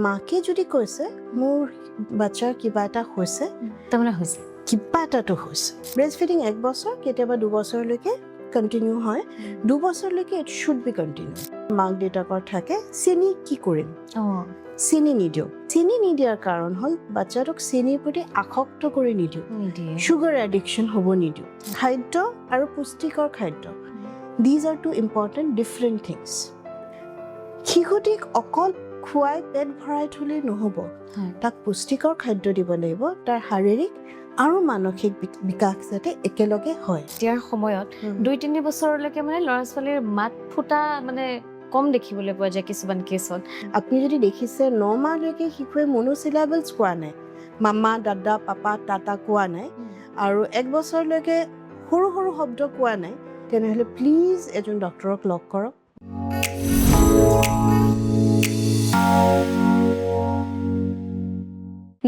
মাকে যদি কৈছে মোৰ বাচ্চাৰ কিবা এটা হৈছে তাৰমানে হৈছে কিবা এটাতো হৈছে ব্ৰেষ্ট ফিডিং 1 বছৰ কেতিয়াবা 2 বছৰলৈকে কণ্টিনিউ হয় 2 বছৰলৈকে ইট শুড বি কণ্টিনিউ মাক দেউতাকৰ থাকে চেনি কি কৰিম চেনি নিদিওঁ চেনি নিদিয়াৰ কাৰণ হ'ল বাচ্চাটোক চেনিৰ প্ৰতি আসক্ত কৰি নিদিওঁ চুগাৰ এডিকশ্যন হ'ব নিদিওঁ খাদ্য আৰু পুষ্টিকৰ খাদ্য these are two important different things শিশুটিক অকল খুৱাই পেট ভৰাই থ'লে নহ'ব তাক পুষ্টিকৰ খাদ্য দিব লাগিব তাৰ শাৰীৰিক আৰু মানসিক বিকাশ যাতে একেলগে হয় এতিয়াৰ সময়ত 2-3 বছৰলৈকে মানে ল'ৰা ছোৱালীৰ মাত ফুটা মানে কম দেখিবলৈ পোৱা যায় কিছুমান কেছত আপুনি যদি দেখিছে 9 মাহলৈকে শিশুৱে মনোচিলাবলছ কোৱা নাই মামা দাদা পাপা টাটা কোৱা নাই আৰু 1 বছৰলৈকে সৰু সৰু শব্দ কোৱা নাই তেনেহ'লে প্লিজ এজন ডক্তৰক লগ কৰক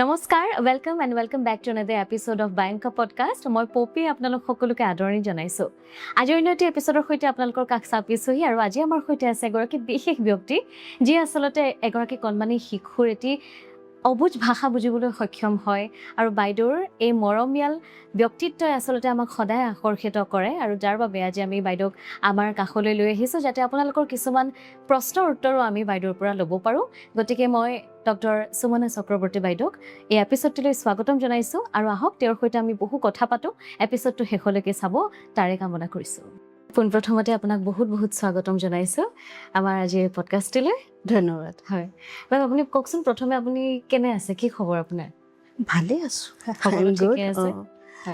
নমস্কাৰ welcome and welcome back to another episode of বায়ংকা পডকাষ্ট মই পপি আপোনালোক সকলোকে আদৰণি জনাইছোঁ আজি অন্য এটি এপিসোডৰ সৈতে আপোনালোকৰ কাষ চাপিছোহি আৰু আজি আমাৰ সৈতে আছে এগৰাকী বিশেষ ব্যক্তি যি আচলতে এগৰাকী কণমানি শিশুৰ এটি অবুজ ভাষা বুজিবলৈ সক্ষম হয় আৰু বাইদেউৰ এই মৰমীয়াল ব্যক্তিত্বই আচলতে আমাক সদায় আকৰ্ষিত কৰে আৰু যাৰ বাবে আজি আমি বাইদেউক আমাৰ কাষলৈ লৈ আহিছোঁ যাতে আপোনালোকৰ কিছুমান প্ৰশ্নৰ উত্তৰো আমি বাইদেউৰ পৰা ল'ব পাৰোঁ গতিকে মই ডক্টৰ সুমনা চক্ৰৱৰ্তী বাইদেউক এই এপিসোডটোলৈ স্বাগতম জনাইছোঁ আৰু আহক তেওঁৰ সৈতে আমি বহু কথা পাতোঁ এপিসোডটো শেষলৈকে চাব তাৰে কামনা কৰিছোঁ পোনপ্ৰথমতে আপোনাক বহুত বহুত স্বাগতম জনাইছোঁ আমাৰ আজিৰ পডকাষ্টটোলৈ ধন্যবাদ হয় মেম আপুনি কওকচোন প্ৰথমে আপুনি কেনে আছে কি খবৰ আপোনাৰ ভালে আছোঁ সকলো ঠিকে আছে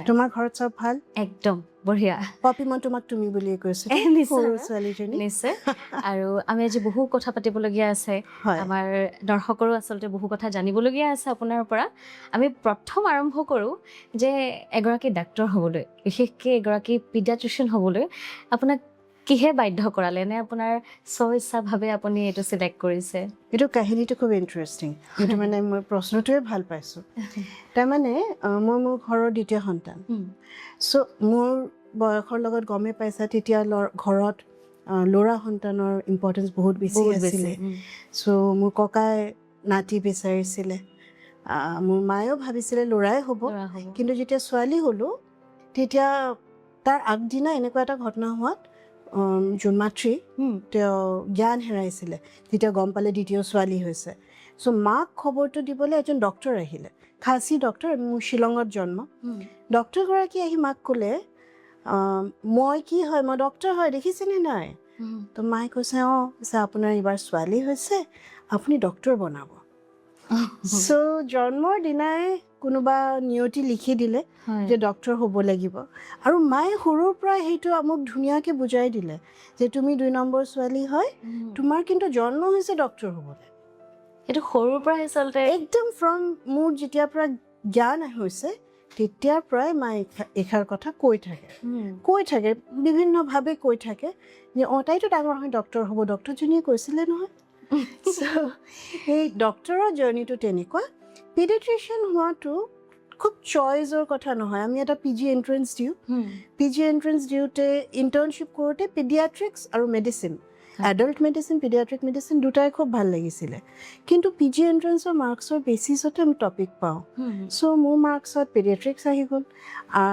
তোমাৰ ঘৰত চব ভাল একদম বঢ়িয়া পপি মই তোমাক তুমি বুলিয়ে কৈছোঁ সৰু ছোৱালীজনী নিশ্চয় আৰু আমি আজি বহু কথা পাতিবলগীয়া আছে আমাৰ দৰ্শকৰো আচলতে বহু কথা জানিবলগীয়া আছে আপোনাৰ পৰা আমি প্ৰথম আৰম্ভ কৰোঁ যে এগৰাকী ডাক্তৰ হ'বলৈ বিশেষকৈ এগৰাকী পিডিয়াট্ৰিচিয়ান হ'বলৈ আপোনাক কিহে বাধ্য কৰালে নে আপোনাৰ স্বইচ্ছাভাৱে আপুনি এইটো চিলেক্ট কৰিছে এইটো কাহিনীটো খুব ইণ্টাৰেষ্টিং এইটো মানে মই প্ৰশ্নটোৱে ভাল পাইছোঁ তাৰমানে মই মোৰ ঘৰৰ দ্বিতীয় সন্তান চ' মোৰ বয়সৰ লগত গমেই পাইছা তেতিয়া ঘৰত ল'ৰা সন্তানৰ ইম্পৰ্টেঞ্চ বহুত বেছি আছিলে চ' মোৰ ককাই নাতি বিচাৰিছিলে মোৰ মায়েও ভাবিছিলে ল'ৰাই হ'ব কিন্তু যেতিয়া ছোৱালী হ'লোঁ তেতিয়া তাৰ আগদিনা এনেকুৱা এটা ঘটনা হোৱাত যোন মাতৃ তেওঁ জ্ঞান হেৰাইছিলে তেতিয়া গম পালে দ্বিতীয় ছোৱালী হৈছে চ' মাক খবৰটো দিবলৈ এজন ডক্তৰ আহিলে খাচী ডক্তৰ মোৰ শ্বিলঙত জন্ম ডক্তৰগৰাকী আহি মাক ক'লে মই কি হয় মই ডক্তৰ হয় দেখিছেনে নাই তো মায়ে কৈছে কৈছে আপোনাৰ এইবাৰ ছোৱালী হৈছে আপুনি ডক্তৰ বনাব চ' জন্মৰ দিনাই কোনোবা নিয়তি লিখি দিলে যে ডক্তৰ হ'ব লাগিব আৰু মায়ে সৰুৰ পৰাই সেইটো মোক ধুনীয়াকৈ বুজাই দিলে যে তুমি 2 নম্বৰ ছোৱালী হয় তোমাৰ কিন্তু জন্ম হৈছে ডক্তৰ হ'বলৈ এইটো সৰুৰ পৰাই আচলতে একদম ফ্ৰম মোৰ যেতিয়াৰ পৰা জ্ঞান হৈছে তেতিয়াৰ পৰাই মায়ে এষাৰ কথা কৈ থাকে বিভিন্নভাৱে কৈ থাকে যে তাইতো ডাঙৰ হয় ডক্তৰ হ'ব ডক্তৰজনীয়ে কৈছিলে নহয় এই ডক্তৰৰ জাৰ্ণিটো তেনেকুৱা পিডিয়াট্ৰিচিয়ান হোৱাটো খুব চইচৰ কথা নহয় আমি এটা PG এণ্ট্ৰেঞ্চ দিওঁ PG এণ্ট্ৰেঞ্চ দিওঁতে ইণ্টাৰ্ণশ্বিপ কৰোঁতে পিডিয়াট্ৰিক্স আৰু মেডিচিন এডাল্ট মেডিচিন পিডিয়াট্ৰিক মেডিচিন দুটাই খুব ভাল লাগিছিলে কিন্তু PG এণ্ট্ৰেঞ্চৰ মাৰ্কছৰ বেচিছতে আমি টপিক পাওঁ চ' মোৰ মাৰ্কছত পিডিয়াট্ৰিক্স আহি গ'ল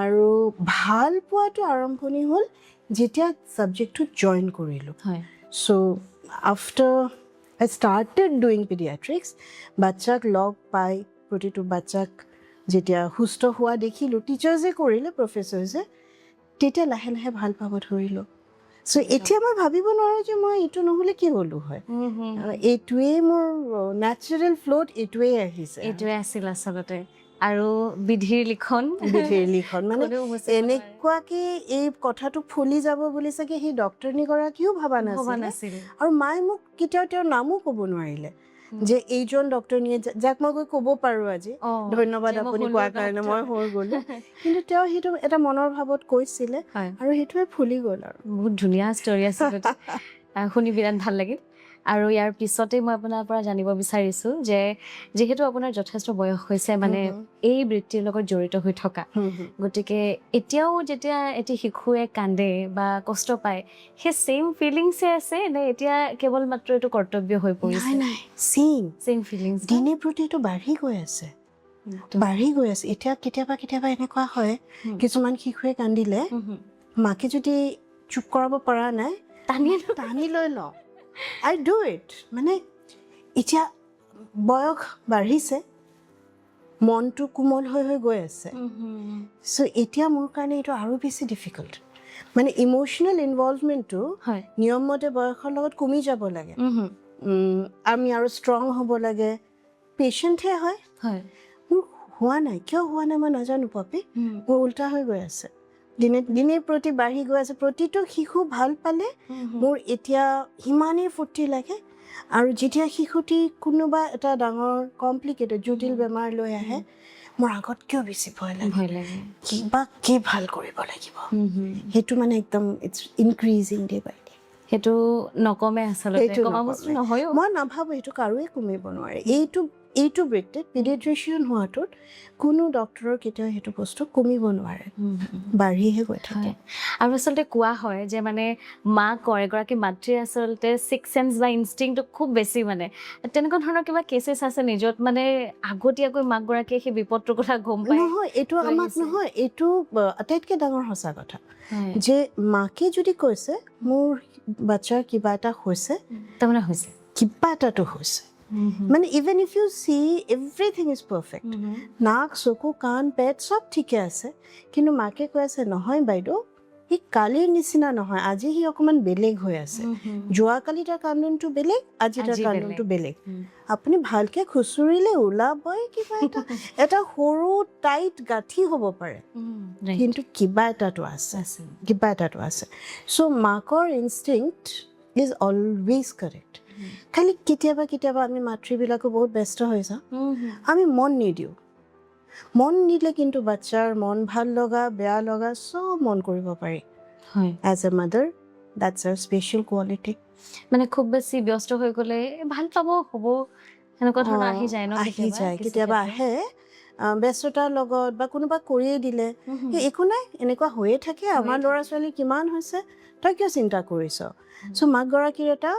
আৰু ভাল পোৱাটো আৰম্ভণি হ'ল যেতিয়া ছাবজেক্টটো জইন কৰিলোঁ so' after I started doing pediatrics বাচ্চাক লগ পাই প্ৰতিটো বাচ্চাক যেতিয়া সুস্থ হোৱা দেখিলোঁ টিচাৰ্ছে কৰিলে প্ৰফেচাৰ্ছে তেতিয়া লাহে লাহে ভাল পাব ধৰিলোঁ চ' এতিয়া মই ভাবিব নোৱাৰোঁ যে মই এইটো নহ'লে কি হ'লোঁ হয় এইটোৱেই মোৰ নেচাৰেল ফ্ল'ত এইটোৱেই আহিছে এইটোৱে আছিল আচলতে আৰু বিধিৰ লিখন মানে এনেকুৱাকে এই কথাটো ফুলি যাব বুলি চাগে সেই ডক্টৰনীগৰাকীও ভবা নাছিল আৰু মায়ে মোক কেতিয়াও তেওঁৰ নামো ক'ব নোৱাৰিলে যে এইজন ডক্টৰনীয়ে যাক মই গৈ ক'ব পাৰোঁ আজি ধন্যবাদ আপুনি কোৱাৰ কাৰণে মই হৈ গ'লোঁ কিন্তু তেওঁ সেইটো এটা মনৰ ভাৱত কৈছিলে আৰু সেইটোৱে ফুলি গ'ল আৰু বহুত ধুনীয়া ষ্টৰী আছিল শুনি বিৰাট ভাল লাগিল আৰু ইয়াৰ পিছতে মই আপোনাৰ পৰা জানিব বিচাৰিছোঁ যে যিহেতু আপোনাৰ যথেষ্ট বয়স হৈছে মানে এই বৃত্তিৰ লগত জড়িত হৈ থকা, গতিকে এতিয়াও যেতিয়া এটি শিশুৱে কান্দে বা কষ্ট পায় সেই ছেইম ফিলিংছে আছে নে এতিয়া কেৱল মাত্ৰ এইটো কৰ্তব্য হৈ পৰিছে? নাই ছেইম ফিলিংছ দিনে প্ৰতি এইটো বাঢ়ি গৈ আছে এতিয়া কেতিয়াবা এনেকুৱা হয় কিছুমান শিশুৱে কান্দিলে মাকে যদি চুপ কৰাব পৰা নাই টানি লৈ লওঁ আই ডু ইট মানে এতিয়া বয়স বাঢ়িছে মনটো কোমল হৈ গৈ আছে চ' এতিয়া মোৰ কাৰণে এইটো আৰু বেছি ডিফিকাল্ট মানে ইম'চনেল ইনভলভমেণ্টটো নিয়মমতে বয়সৰ লগত কমি যাব লাগে আমি আৰু ষ্ট্ৰং হ'ব লাগে পেচেণ্টহে হয় মোৰ হোৱা নাই কিয় হোৱা নাই মই নাজানো পাপি মোৰ উল্টা হৈ গৈ আছে দিনে প্ৰতি বাঢ়ি গৈ আছে প্ৰতিটো শিশু ভাল পালে মোৰ এতিয়া সিমানেই ফূৰ্তি লাগে আৰু যেতিয়া শিশুটি কোনোবা এটা ডাঙৰ কমপ্লিকেটেড জটিল বেমাৰ লৈ আহে মোৰ আগতকৈও বেছি ভয় লাগে কিবা কি ভাল কৰিব লাগিব সেইটো মানে একদম it's increasing day by day সেইটো নকমে আচলতে কমা বস্তু নহয়ও মই নাভাবোঁ সেইটো কাৰোৱে কমিব নোৱাৰে এইটো বৃত্তিত পিডিয়াট্ৰিচিয়ান হোৱাটোত কোনো ডক্টৰৰ কেতিয়াও সেইটো বস্তু কমিব নোৱাৰে বাঢ়িহে গৈ থাকে আৰু আচলতে কোৱা হয় যে মানে মাকৰ এগৰাকী মাতৃৰ আচলতে ছিক্স চেন্স বা ইনষ্টিংটো খুব বেছি মানে তেনেকুৱা ধৰণৰ কিবা কেছেছ আছে নিজত মানে আগতীয়াকৈ মাকগৰাকীয়ে সেই বিপদটোৰ কথা গম পায় নহয় এইটো আমাক নহয় এইটো আটাইতকৈ ডাঙৰ সঁচা কথা যে মাকে যদি কৈছে মোৰ বাচ্চাৰ কিবা এটা হৈছে তাৰমানে হৈছে কিবা এটাতো হৈছে মানে even if you see everything is perfect নাক চকু কাণ পেট চব ঠিকে আছে কিন্তু মাকে কৈ আছে নহয় বাইদেউ সি কালিৰ নিচিনা নহয় আজি সি অকণমান বেলেগ হৈ আছে যোৱাকালি তাৰ কান্দোনটো বেলেগ আজি তাৰ কান্দোনটো বেলেগ আপুনি ভালকে খুচুৰিলে ওলাবই কিবা এটা সৰু টাইট গাঁঠি হ'ব পাৰে কিন্তু কিবা এটাতো আছে চ' মাকৰ ইনষ্টিংক্ট ইজ অলৱেজ কাৰেক্ট খালি কেতিয়াবা আমি মাতৃবিলাকো বহুত ব্যস্ত হৈ যাওঁ আমি মন নিদিলে কিন্তু বাচ্চাৰ মন ভাল লগা বেয়া লগা চব মন কৰিব পাৰি as a mother that's are special quality মানে খুব বেছি ব্যস্ত হৈ গ'লে ভাল পাব হ'ব সেনেকুৱা ধৰণৰ আহি যায় ন কেতিয়াবা আহে ব্যস্ততাৰ লগত বা কোনোবা কৰিয়ে দিলে একো নাই এনেকুৱা হৈয়ে থাকে আমাৰ ল'ৰা ছোৱালী কিমান হৈছে তই কিয় চিন্তা কৰিছ চ' মাকগৰাকীৰ এটা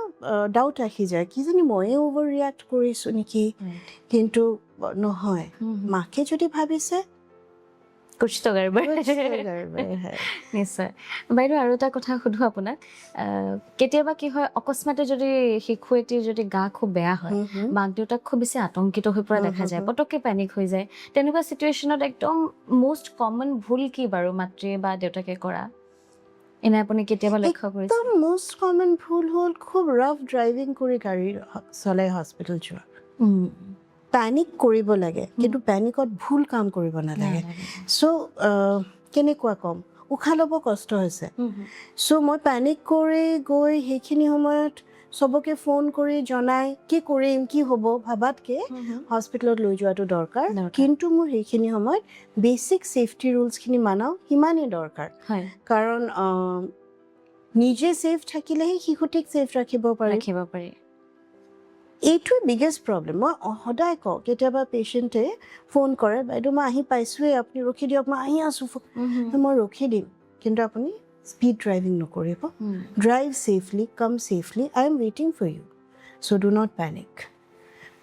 ডাউট আহি যায় কিজানি ময়ে অভাৰ ৰিয়েক্ট কৰিছোঁ নেকি কিন্তু নহয় মাকে যদি ভাবিছে নিশ্চয় বাইদেউ আৰু এটা কথা সুধো আপোনাক কেতিয়াবা কি হয় অকস্মাতে যদি শিশু এটিৰ যদি গা খুব বেয়া হয় মাক দেউতাক খুব বেছি আতংকিত হৈ পৰা দেখা যায় পটককে পেনিক হৈ যায় তেনেকুৱা চিটুৱেশ্যনত একদম মষ্ট কমন ভুল কি বাৰু মাতৃয়ে বা দেউতাকে কৰা এনে আপুনি কেতিয়াবা লক্ষ্য কৰিছে একদম মষ্ট কমন ভুল হ'ল খুব ৰাফ ড্ৰাইভিং কৰি গাড়ী চলাই হস্পিটেল যোৱা পেনিক কৰিব লাগে কিন্তু পেনিকত ভুল কাম কৰিব নালাগে চ' কেনেকুৱা ক'ম উশাহ ল'ব কষ্ট হৈছে চ' মই পেনিক কৰি গৈ সেইখিনি সময়ত চবকে ফোন কৰি জনাই কি কৰিম কি হ'ব ভাবাতকৈ হস্পিটেলত লৈ যোৱাটো দৰকাৰ কিন্তু মোৰ সেইখিনি সময়ত বেচিক ছেফটি ৰুলছখিনি মানাও সিমানেই দৰকাৰ কাৰণ নিজে ছেফ থাকিলেহে শিশুটিক ছেফ ৰাখিব পাৰি এইটোৱে বিগেষ্ট প্ৰব্লেম মই সদায় কওঁ কেতিয়াবা পেচেণ্টে ফোন কৰে বাইদেউ মই আহি পাইছোঁৱেই আপুনি ৰখি দিয়ক মই আহি আছোঁ মই ৰখি দিম কিন্তু আপুনি স্পীড ড্ৰাইভিং নকৰিব drive safely come safely I am ৱেইটিং for you so' do not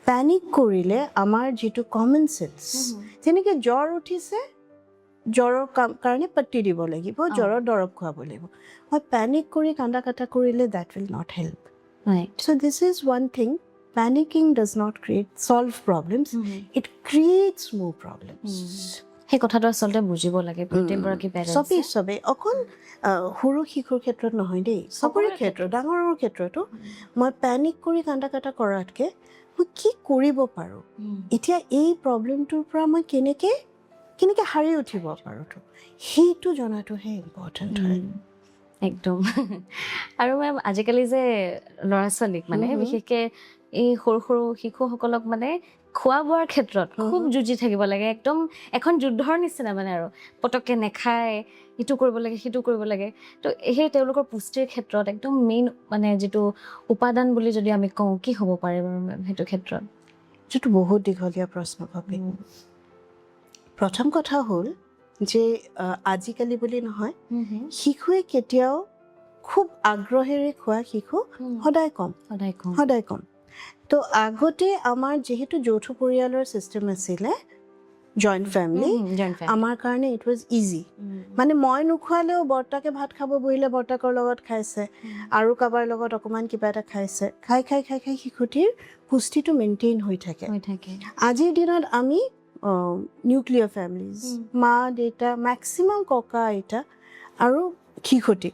panic কৰিলে আমাৰ যিটো কমন চেন্স যেনেকৈ জ্বৰ উঠিছে জ্বৰৰ কাৰণে পট্টি দিব লাগিব জ্বৰৰ দৰৱ খুৱাব লাগিব মই পেনিক কৰি কান্দা কাটা কৰিলে that will not help so' this is one thing Panicking does not solve problems. It creates more problems. সেই কথাটো আচলতে বুজিব লাগে প্ৰত্যেকগৰাকী পেৰেণ্টছে চবেই অকল সৰু শিশুৰ ক্ষেত্ৰত নহয় দেই চবৰে ক্ষেত্ৰত ডাঙৰৰ ক্ষেত্ৰতো মই পেনিক কৰি কান্দা কাটা কৰাতকৈ মই কি কৰিব পাৰোঁ এতিয়া এই প্ৰব্লেমটোৰ পৰা মই কেনেকৈ সাৰি উঠিব পাৰোঁ সেইটো জনাটোহে ইম্পৰ্টেণ্ট হয় একদম আৰু মেম আজিকালি যে ল'ৰা ছোৱালীক মানে বিশেষকৈ এই সৰু সৰু শিশুসকলক মানে খোৱা বোৱাৰ ক্ষেত্ৰত খুব যুঁজি থাকিব লাগে, একদম এখন যুদ্ধৰ নিচিনা মানে আৰু পটককৈ নেখায়, ইটো কৰিব লাগে সিটো কৰিব লাগে। তো সেই তেওঁলোকৰ পুষ্টিৰ ক্ষেত্ৰত একদম মেইন মানে যিটো উপাদান বুলি যদি আমি কওঁ কি হ'ব পাৰে বাৰু মেম সেইটো ক্ষেত্ৰত? যিটো বহুত দীঘলীয়া প্ৰশ্ন ভাবি। প্ৰথম কথা হ'ল যে আজিকালি বুলি নহয়, শিশুৱে কেতিয়াও খুব আগ্ৰহেৰে খোৱা শিশু সদায় কম। তো আগতে আমাৰ যিহেতু যৌথ পৰিয়ালৰ ছিষ্টেম আছিলে, জইণ্ট ফেমিলি, আমাৰ কাৰণে ইট ৱাজ ইজি। মানে মই নোখোৱালেও বৰ্তাকে ভাত খাব বহিলে বৰ্তাকৰ লগত খাইছে, আৰু কাৰোবাৰ লগত অকণমান কিবা এটা খাইছে, খাই শিশুটিৰ পুষ্টিটো মেইনটেইন হৈ থাকে। আজিৰ দিনত আমি নিউক্লিয়াৰ ফেমিলিজ, মা দেউতা, মেক্সিমাম ককা আইতা আৰু শিশুটি,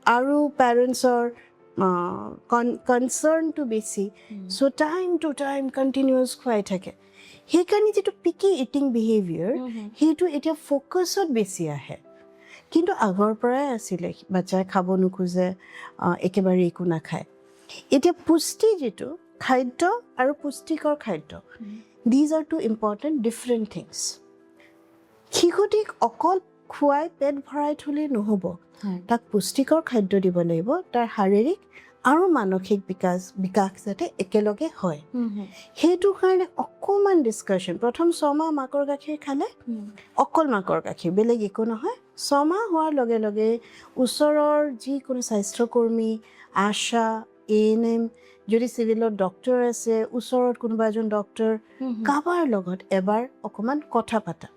আৰু পেৰেণ্টছৰ কনচাৰ্ণটো বেছি। চ' টাইম টু টাইম কণ্টিনিউৱাছ খুৱাই থাকে। সেইকাৰণে যিটো পিকি ইটিং বিহেভিয়াৰ, সেইটো এতিয়া ফ'কাছত বেছি আহে। কিন্তু আগৰ পৰাই আছিলে, বাচ্চাই খাব নোখোজে, একেবাৰে একো নাখায়। এতিয়া পুষ্টি যিটো খাদ্য আৰু পুষ্টিকৰ খাদ্য, these are two important different things. শিশুটিক অকল খুৱাই পেট ভৰাই থ'লে নহ'ব, তাক পুষ্টিকৰ খাদ্য দিব লাগিব, তাৰ শাৰীৰিক আৰু মানসিক বিকাশ যাতে একেলগে হয়। সেইটো কাৰণে অকণমান ডিছকাশ্যন। প্ৰথম 6 মাহ মাকৰ গাখীৰ খালে, অকল মাকৰ গাখীৰ, বেলেগ একো নহয়। 6 মাহ হোৱাৰ লগে লগে ওচৰৰ যিকোনো স্বাস্থ্যকৰ্মী, আশা, ANM, যদি চিভিলত ডক্টৰ আছে, ওচৰত কোনোবা এজন ডক্টৰ, কাৰোবাৰ লগত এবাৰ অকণমান কথা পাতা।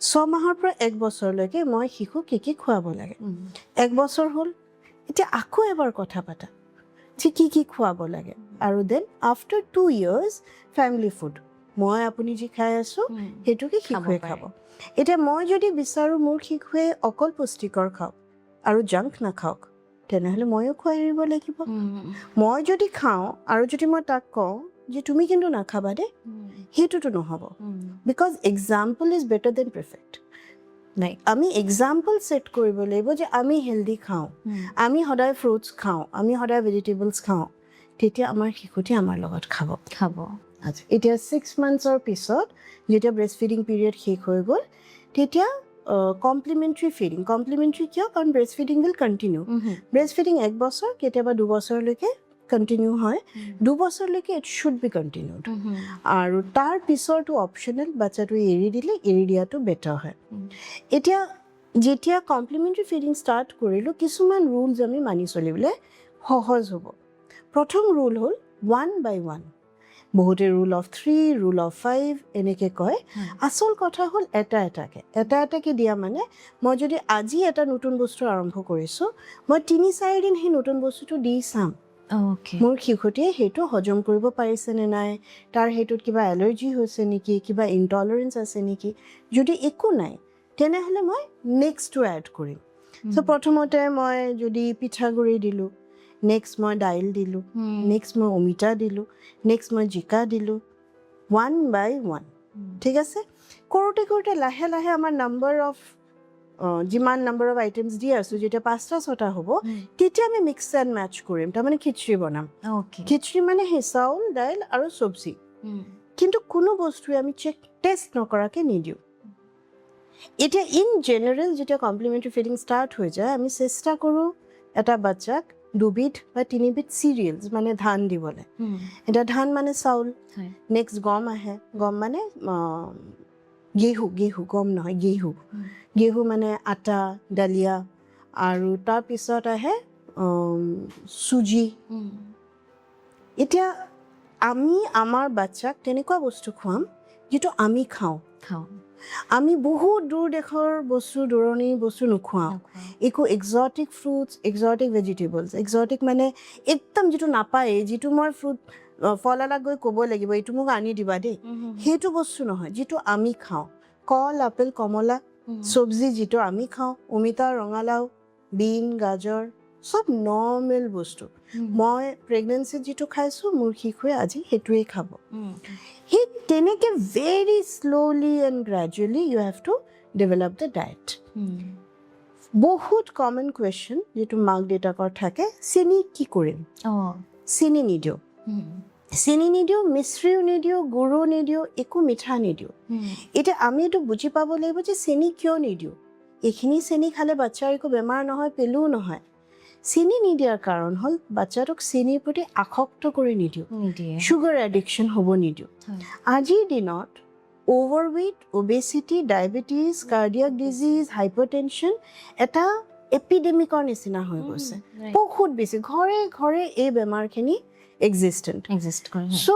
6 মাহৰ পৰা 1 বছৰলৈকে মই শিশুক কি খুৱাব লাগে। 1 বছৰ হ'ল, এতিয়া আকৌ এবাৰ কথা পাতা যে কি খুৱাব লাগে। আৰু then after 2 years family food, মই আপুনি যি খাই আছোঁ সেইটোকে শিশুৱে খাব। এতিয়া মই যদি বিচাৰোঁ মোৰ শিশুৱে অকল পুষ্টিকৰ খাওক আৰু জাংক নাখাওক, তেনেহ'লে ময়ো খুৱাই এৰিব লাগিব। মই যদি খাওঁ আৰু যদি মই তাক কওঁ যে তুমি কিন্তু নাখাবা দেই, সেইটোতো নহ'ব। Because example is better than perfect. নাই, আমি এক্সাম্পল ছেট কৰিব লাগিব যে আমি হেল্ডি খাওঁ, আমি সদায় ফ্ৰুটছ খাওঁ, আমি সদায় ভেজিটেবলছ খাওঁ, তেতিয়া আমাৰ শিশুটি আমাৰ লগত খাব। আচ্ছা, এতিয়া 6 monthsৰ পিছত যেতিয়া ব্ৰেষ্ট ফিডিং পিৰিয়ড শেষ হৈ গ'ল, তেতিয়া কমপ্লিমেণ্টাৰী ফিডিং। কমপ্লিমেণ্টাৰী কিয়? কাৰণ breast feeding will continue. Breast feeding 1 বছৰ, কেতিয়াবা 2 বছৰলৈকে কণ্টিনিউ হয়। 2 বছৰলৈকে ইট শুড বি কণ্টিনিউড। আৰু তাৰ পিছৰটো অপশ্যনেল, বাচ্চাটো এৰি দিয়াটো বেটাৰ হয়। এতিয়া যেতিয়া কমপ্লিমেণ্টাৰী ফিডিং ষ্টাৰ্ট কৰিলোঁ, কিছুমান ৰুলছ আমি মানি চলিবলৈ সহজ হ'ব। প্ৰথম ৰুল হ'ল 1 by 1। বহুতে ৰুল অফ 3, ৰুল অফ 5 এনেকৈ কয়। আচল কথা হ'ল এটাকে দিয়া মানে, মই যদি আজি এটা নতুন বস্তু আৰম্ভ কৰিছোঁ, মই 3-4 দিন সেই নতুন বস্তুটো দি চাম মোৰ শিশুটিয়ে সেইটো হজম কৰিব পাৰিছে নে নাই, তাৰ সেইটোত কিবা এলাৰ্জি হৈছে নেকি, কিবা ইনটলাৰেঞ্চ আছে নেকি। যদি একো নাই, তেনেহ'লে মই নেক্সটটো এড কৰিম। চ' প্ৰথমতে মই যদি পিঠাগুড়ি দিলোঁ, নেক্সট মই দাইল দিলোঁ, নেক্সট মই অমিতা দিলোঁ, নেক্সট মই জিকা দিলোঁ, 1 by 1। ঠিক আছে? কৰোঁতে লাহে লাহে আমাৰ যিমান নাম্বাৰ অফ আইটেমছ দি আছোঁ, যেতিয়া 5টা-6টা হ'ব, তেতিয়া আমি মিক্স এণ্ড মেটচ কৰিম। তাৰমানে খিচৰি বনাম। খিচৰি মানে সেই চাউল, দাইল আৰু চব্জি। কিন্তু কোনো বস্তুৱে আমি টেষ্ট নকৰাকৈ নিদিওঁ। এতিয়া ইন জেনেৰেল যেতিয়া কমপ্লিমেণ্টাৰী ফিডিং ষ্টাৰ্ট হৈ যায়, আমি চেষ্টা কৰোঁ এটা বাচ্চাক 2 বিধ বা 3 বিধ চিৰিয়েলছ মানে ধান দিবলৈ। এতিয়া ধান মানে চাউল, নেক্সট গম আহে, গম মানে গেহু, গম নহয় গেহু মানে আটা, দালিয়া, আৰু তাৰপিছত আহে চুজি। এতিয়া আমি আমাৰ বাচ্চাক তেনেকুৱা বস্তু খুৱাম যিটো আমি খাওঁ। আমি বহুত দূৰ দেশৰ বস্তু, দূৰণিৰ বস্তু নোখুৱাওঁ। একো exotic fruits, exotic vegetables, exotic মানে একদম যিটো নাপায়েই, যিটো মই ফলালাক গৈ ক'ব লাগিব এইটো মোক আনি দিবা দেই, সেইটো বস্তু নহয়, যিটো আমি খাওঁ। কল, আপেল, কমলা, চব্জি যিটো আমি খাওঁ, অমিতা, ৰঙালাও, বিন, গাজৰ, চব নৰ্মেল বস্তু। মই প্ৰেগনেঞ্চিত যিটো খাইছোঁ, মোৰ শিশুৱে আজি সেইটোৱেই খাব। সেই তেনেকৈ very slowly and gradually you have to develop the diet. বহুত কমন কুৱেশ্যন যিটো মাক দেউতাকৰ থাকে, চেনি কি কৰিম? চেনি নিদিওঁ। চেনি নিদিওঁ, মিশ্ৰিও নিদিওঁ, গুড়ো নিদিওঁ, একো মিঠা নিদিওঁ। এতিয়া আমি এইটো বুজি পাব লাগিব যে চেনি কিয় নিদিওঁ। এইখিনি চেনি খালে বাচ্ছাৰ একো বেমাৰ নহয়, পেলুও নহয়। চেনি নিদিয়াৰ কাৰণ হ'ল বাচ্ছাটোক চেনিৰ প্ৰতি আসক্ত কৰি নিদিওঁ, চুগাৰ এডিকশ্যন হ'ব নিদিওঁ। আজিৰ দিনত overweight, obesity, diabetes, cardiac disease, hypertension এটা এপিডেমিকৰ নিচিনা হৈ গৈছে। বহুত বেছি ঘৰে ঘৰে এই বেমাৰখিনি এক্সিষ্ট কৰে। চ'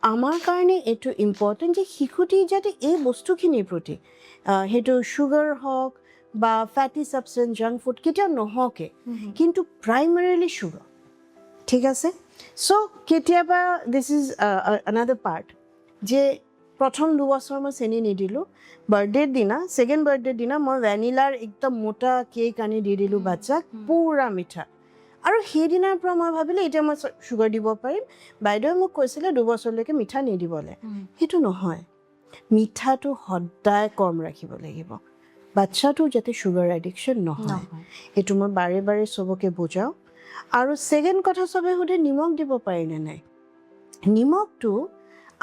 আমাৰ কাৰণে এইটো ইম্পৰ্টেণ্ট যে শিশুটি যাতে এই বস্তুখিনিৰ প্ৰতি সেইটো চুগাৰ হওক বা ফেটি ছাবষ্টেঞ্চ, জাংক ফুড কেতিয়াও নহওকে, কিন্তু প্ৰাইমাৰীলি চুগাৰ, ঠিক আছে? চ' কেতিয়াবা দিছ ইজ আনাডাৰ পাৰ্ট যে প্ৰথম 2 বছৰ মই চেনি নিদিলোঁ, বাৰ্থডেৰ দিনা, ছেকেণ্ড বাৰ্থডেৰ দিনা মই ভেনিলাৰ একদম মোটা কেক আনি দি দিলোঁ বাচ্চাক, পুৰা মিঠা। আৰু সেইদিনাৰ পৰা মই ভাবিলোঁ এতিয়া মই চুগাৰ দিব পাৰিম। বাইদেৱে মোক কৈছিলে 2 বছৰলৈকে মিঠা নিদিবলৈ। সেইটো নহয়, মিঠাটো সদায় কম ৰাখিব লাগিব, বাচ্চাটো যাতে চুগাৰ এডিকশ্যন নহয়। সেইটো মই বাৰে বাৰে চবকে বুজাওঁ। আৰু ছেকেণ্ড কথা, চবে সোধে নিমখ দিব পাৰিনে নাই। নিমখটো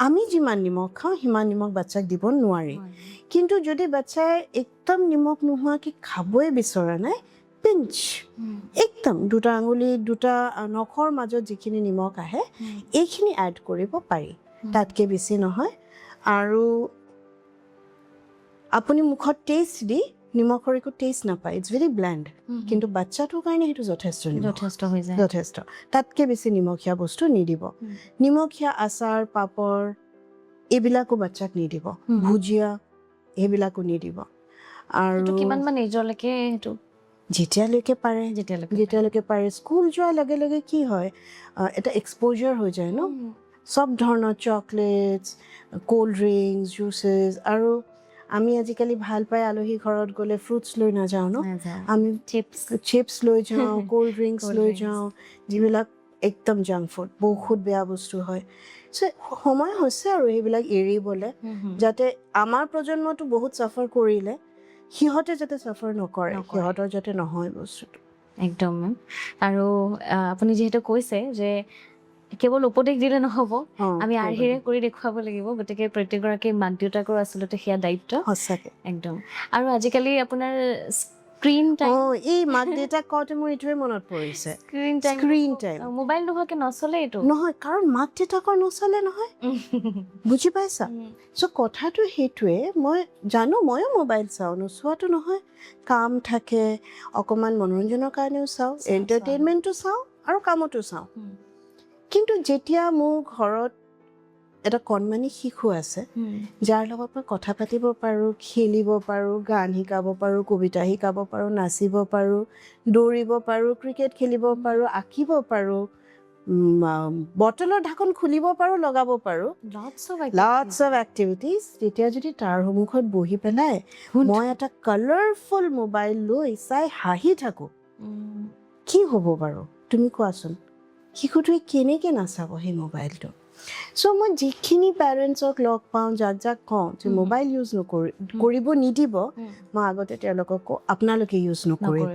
আমি যিমান নিমখ খাওঁ সিমান নিমখ বাচ্চাক দিব নোৱাৰি। কিন্তু যদি বাচ্চাই একদম নিমখ নোহোৱাকৈ খাবই বিচৰা নাই, পিঞ্চ, একদম 2টা আঙুলি, 2টা নখৰ মাজত যিখিনি নিমখ আহে এইখিনি এড কৰিব পাৰি, তাতকৈ বেছি নহয়। আৰু আপুনি মুখত টেষ্ট দি নিমখৰ একো টেষ্ট নাপায়, ইটছ ভেৰি ব্লেণ্ড, কিন্তু বাচ্চাটোৰ কাৰণে সেইটো যথেষ্ট। তাতকৈ বেছি নিমখীয়া বস্তু নিদিব। নিমখীয়া আচাৰ, পাপৰ এইবিলাকো বাচ্চাক নিদিব, ভুজিয়া এইবিলাকো নিদিব। আৰু কিমানমান এজলৈকে সেইটো যেতিয়ালৈকে পাৰে। স্কুল যোৱাৰ লগে লগে কি হয়, এটা এক্সপ'জাৰ হৈ যায় ন, চব ধৰণৰ চকলেটছ, ক'ল্ড ড্ৰিংকছ, জুচেছ। আৰু আমি আজিকালি ভাল পাই আলহী ঘৰত গ'লে ফ্ৰুটছ লৈ নাযাওঁ ন, আমি চিপছ লৈ যাওঁ, ক'ল্ড ড্ৰিংকছ লৈ যাওঁ, যিবিলাক একদম জাংক ফুড, বহুত বেয়া বস্তু হয়। চ' সময় হৈছে আৰু সেইবিলাক এৰিবলৈ, যাতে আমাৰ প্ৰজন্মটো বহুত চাফাৰ কৰিলে সিহঁতে যাতে চাফাৰ নকৰে, সিহঁতৰ যাতে নহয় বস্তুটো। একদম মেম। আৰু আপুনি যিহেতু কৈছে যে কেৱল উপদেশ দিলে নহ'ব, আমি আৰ্হিৰে কৰি দেখুৱাব লাগিব, গতিকে প্ৰত্যেকগৰাকী মাক দেউতাকৰ আচলতে সেয়া দায়িত্ব। সঁচাকৈ একদম। আৰু আজিকালি আপোনাৰ স্ক্ৰীন টাইম, এই মাক দেউতাক কওঁতে মোৰ এইটোৱে মনত পৰিছে, স্ক্ৰীন টাইম মোবাইল নোহোৱাকৈ নচলে এইটো নহয়, কাৰণ মাক দেউতাকৰ নচলে নহয়, বুজি পাইছা? চ' কথাটো সেইটোৱে, মই জানো ময়ো মোবাইল চাওঁ, নোচোৱাটো নহয়, কাম থাকে, অকণমান মনোৰঞ্জনৰ কাৰণেও চাওঁ, এণ্টাৰটেইনমেণ্টটো চাওঁ আৰু কামতো চাওঁ। কিন্তু যেতিয়া মোৰ ঘৰত এটা কণমানি শিশু আছে যাৰ লগত মই কথা পাতিব পাৰোঁ, খেলিব পাৰোঁ, গান শিকাব পাৰোঁ, কবিতা শিকাব পাৰোঁ, নাচিব পাৰোঁ, দৌৰিব পাৰোঁ, ক্ৰিকেট খেলিব পাৰোঁ, আঁকিব পাৰোঁ, বটলৰ ঢাকন খুলিব পাৰোঁ, লগাব পাৰোঁ, লটছ অফ এক্টিভিটিজ, তেতিয়া যদি তাৰ সন্মুখত বহি পেলাই মই এটা কালাৰফুল মোবাইল লৈ চাই হাঁহি থাকোঁ, কি হ'ব বাৰু তুমি কোৱাচোন? শিশুটোৱে কেনেকৈ নাচাব সেই মোবাইলটো? চ' মই যিখিনি পেৰেণ্টছক লগ পাওঁ, যাক কওঁ যে মোবাইল ইউজ কৰিব নিদিব, মই আগতে তেওঁলোকক কওঁ আপোনালোকে ইউজ নকৰিব।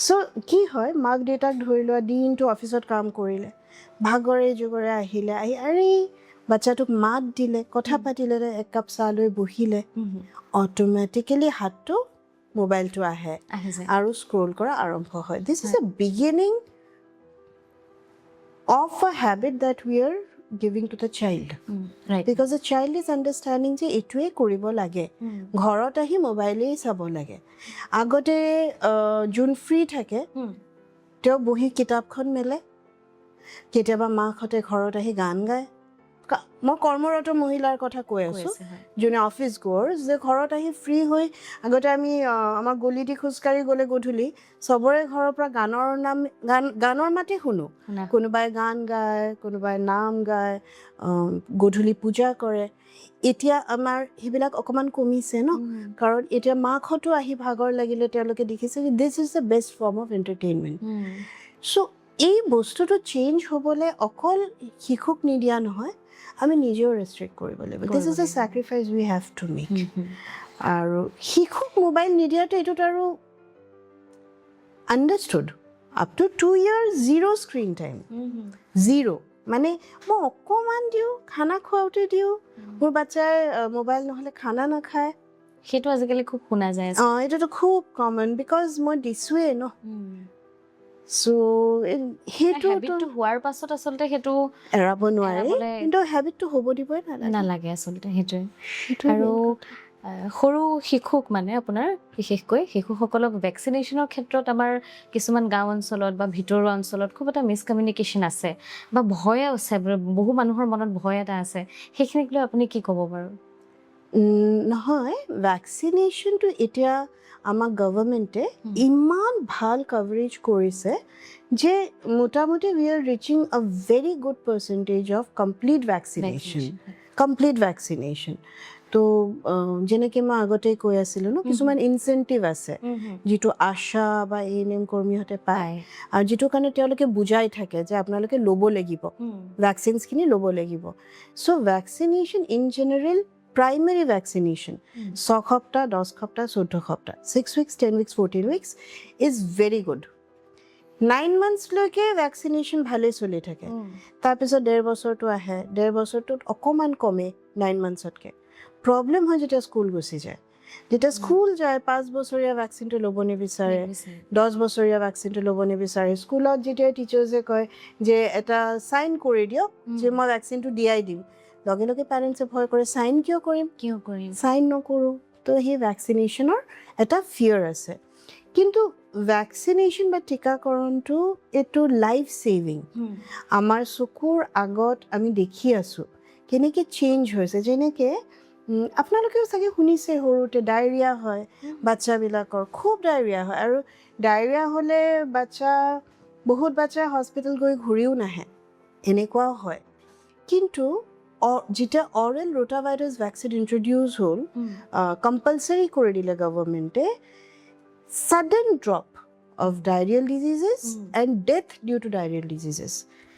চ' কি হয়, মাক দেউতাক ধৰি লোৱা দিনটো অফিচত কাম কৰিলে, ভাগৰে জোগৰে আহিলে, আহি বাচ্চাটোক মাত দিলে, কথা পাতিলে, এক কাপ চাহ লৈ বহিলে, অট'মেটিকেলি হাতটো মোবাইলটো আহে আৰু স্ক্ৰল কৰা আৰম্ভ হয়। This is a beginning of a habit that we are giving to the child, because the child is understanding যে এইটোৱে কৰিব লাগে, ঘৰত আহি মোবাইলেই চাব লাগে। আগতে যোন ফ্ৰী থাকে তেওঁ বহি কিতাপখন মেলে, কেতিয়াবা মাকহঁতে ঘৰত আহি গান গায়। মই কৰ্মৰত মহিলাৰ কথা কৈ আছোঁ, যোনে অফিচ গ'ৰ্ছ, যে ঘৰত আহি ফ্ৰী হৈ, আগতে আমি আমাৰ গলিটি খোজকাঢ়ি গ'লে গধূলি চবৰে ঘৰৰ পৰা গানৰ মাতে শুনো, কোনোবাই গান গায়, কোনোবাই নাম গায়, গধূলি পূজা কৰে। এতিয়া আমাৰ সেইবিলাক অকণমান কমিছে ন, কাৰণ এতিয়া মাকহঁতো আহি ভাগৰ লাগিলে তেওঁলোকে দেখিছে যে this is the best form of entertainment. So' এই বস্তুটো চেঞ্জ হ'বলৈ অকল শিশুক নিদিয়া নহয়, আমি নিজেও ৰেষ্ট্ৰিক্ট কৰিব লাগিব। This is a sacrifice we have to make. আৰু শিশুক মোবাইল নিদিয়াটো এইটোত আৰু understood, up to 2 years 0 screen time, 0। মানে মই অকণমান দিওঁ, খানা খুৱাওঁতে দিওঁ, মোৰ বাচ্চাই মোবাইল নহ'লে খানা নাখায়। সেইটো আজিকালি খুব শুনা যায় আছে। এইটোতো খুব কমন বিকজ মই দিছোঁৱেই ন। চ' সেইটো হেবিটটো হোৱাৰ পাছত আচলতে সেইটো এৰাব নোৱাৰি, এৰাবলৈ কিন্তু হেবিটটো হ'ব দিবই নালাগে আচলতে সেইটোৱে। সেইটোৱে আৰু main কথা। সৰু শিশুক মানে আপোনাৰ বিশেষকৈ শিশুসকলক ভেকচিনেশ্যনৰ ক্ষেত্ৰত আমাৰ কিছুমান গাঁও অঞ্চলত বা ভিতৰুৱা অঞ্চলত খুব এটা মিছকমিউনিকেশ্যন আছে বা ভয় আছে, বহু মানুহৰ মনত ভয় এটা আছে, সেইখিনিক লৈ আপুনি কি ক'ব বাৰু? নহয়, ভেকচিনেশ্যনটো এতিয়া আমাৰ গভৰ্ণমেণ্টে ইমান ভাল কভাৰেজ কৰিছে যে মোটামুটি উই আৰ ৰিচিং আ very good percentage of complete vaccination. তো যেনেকৈ মই আগতে কৈ আছিলোঁ ন, কিছুমান ইনচেণ্টিভ আছে যিটো আশা বা ANM কৰ্মীহঁতে পায়, আৰু যিটো কাৰণে তেওঁলোকে বুজাই থাকে যে আপোনালোকে ল'ব লাগিব, ভেকচিনছখিনি ল'ব লাগিব। So' vaccination in general primary vaccination 6 সপ্তাহ, 10 সপ্তাহ, 14 সপ্তাহ, 6 weeks, 10 weeks, 14 weeks is very good. 9 মান্থছলৈকে ভেকচিনেশ্যন ভালেই চলি থাকে। তাৰপিছত 1.5 বছৰটো আহে, 1.5 বছৰটোত অকণমান কমে 9 মান্থছতকৈ। প্ৰব্লেম হয় যেতিয়া স্কুল গুচি যায়। যেতিয়া স্কুল যায় 5 বছৰীয়া ভেকচিনটো ল'ব নিবিচাৰে, 10 বছৰীয়া ভেকচিনটো ল'ব নিবিচাৰে। স্কুলত যেতিয়া টিচাৰ্ছে কয় যে এটা চাইন কৰি দিয়ক যে মই ভেকচিনটো দিয়াই দিম, লগে লগে পেৰেণ্টছে ভয় কৰে, চাইন কিয় কৰিম, চাইন নকৰোঁ। তো সেই ভেকচিনেশ্যনৰ এটা ফিয়াৰ আছে। কিন্তু ভেকচিনেশ্যন বা টীকাকৰণটো এইটো লাইফ ছেভিং। আমাৰ চকুৰ আগত আমি দেখি আছোঁ কেনেকৈ চেঞ্জ হৈছে। যেনেকৈ আপোনালোকেও চাগে শুনিছে, সৰুতে ডায়েৰিয়া হয় বাচ্চাবিলাকৰ, খুব ডায়েৰিয়া হয়, আৰু ডায়েৰিয়া হ'লে বহুত বাচ্চা হস্পিটেল গৈ ঘূৰিও নাহে, এনেকুৱাও হয়। কিন্তু যেতিয়া অৰেল ৰোটাভাইৰাছ ভেকচিন ইণ্ট্ৰডিউচ হ'ল, কম্পালচাৰী কৰি দিলে গভৰ্ণমেণ্টে, sudden drop of diarrheal diseases and death due to diarrheal diseases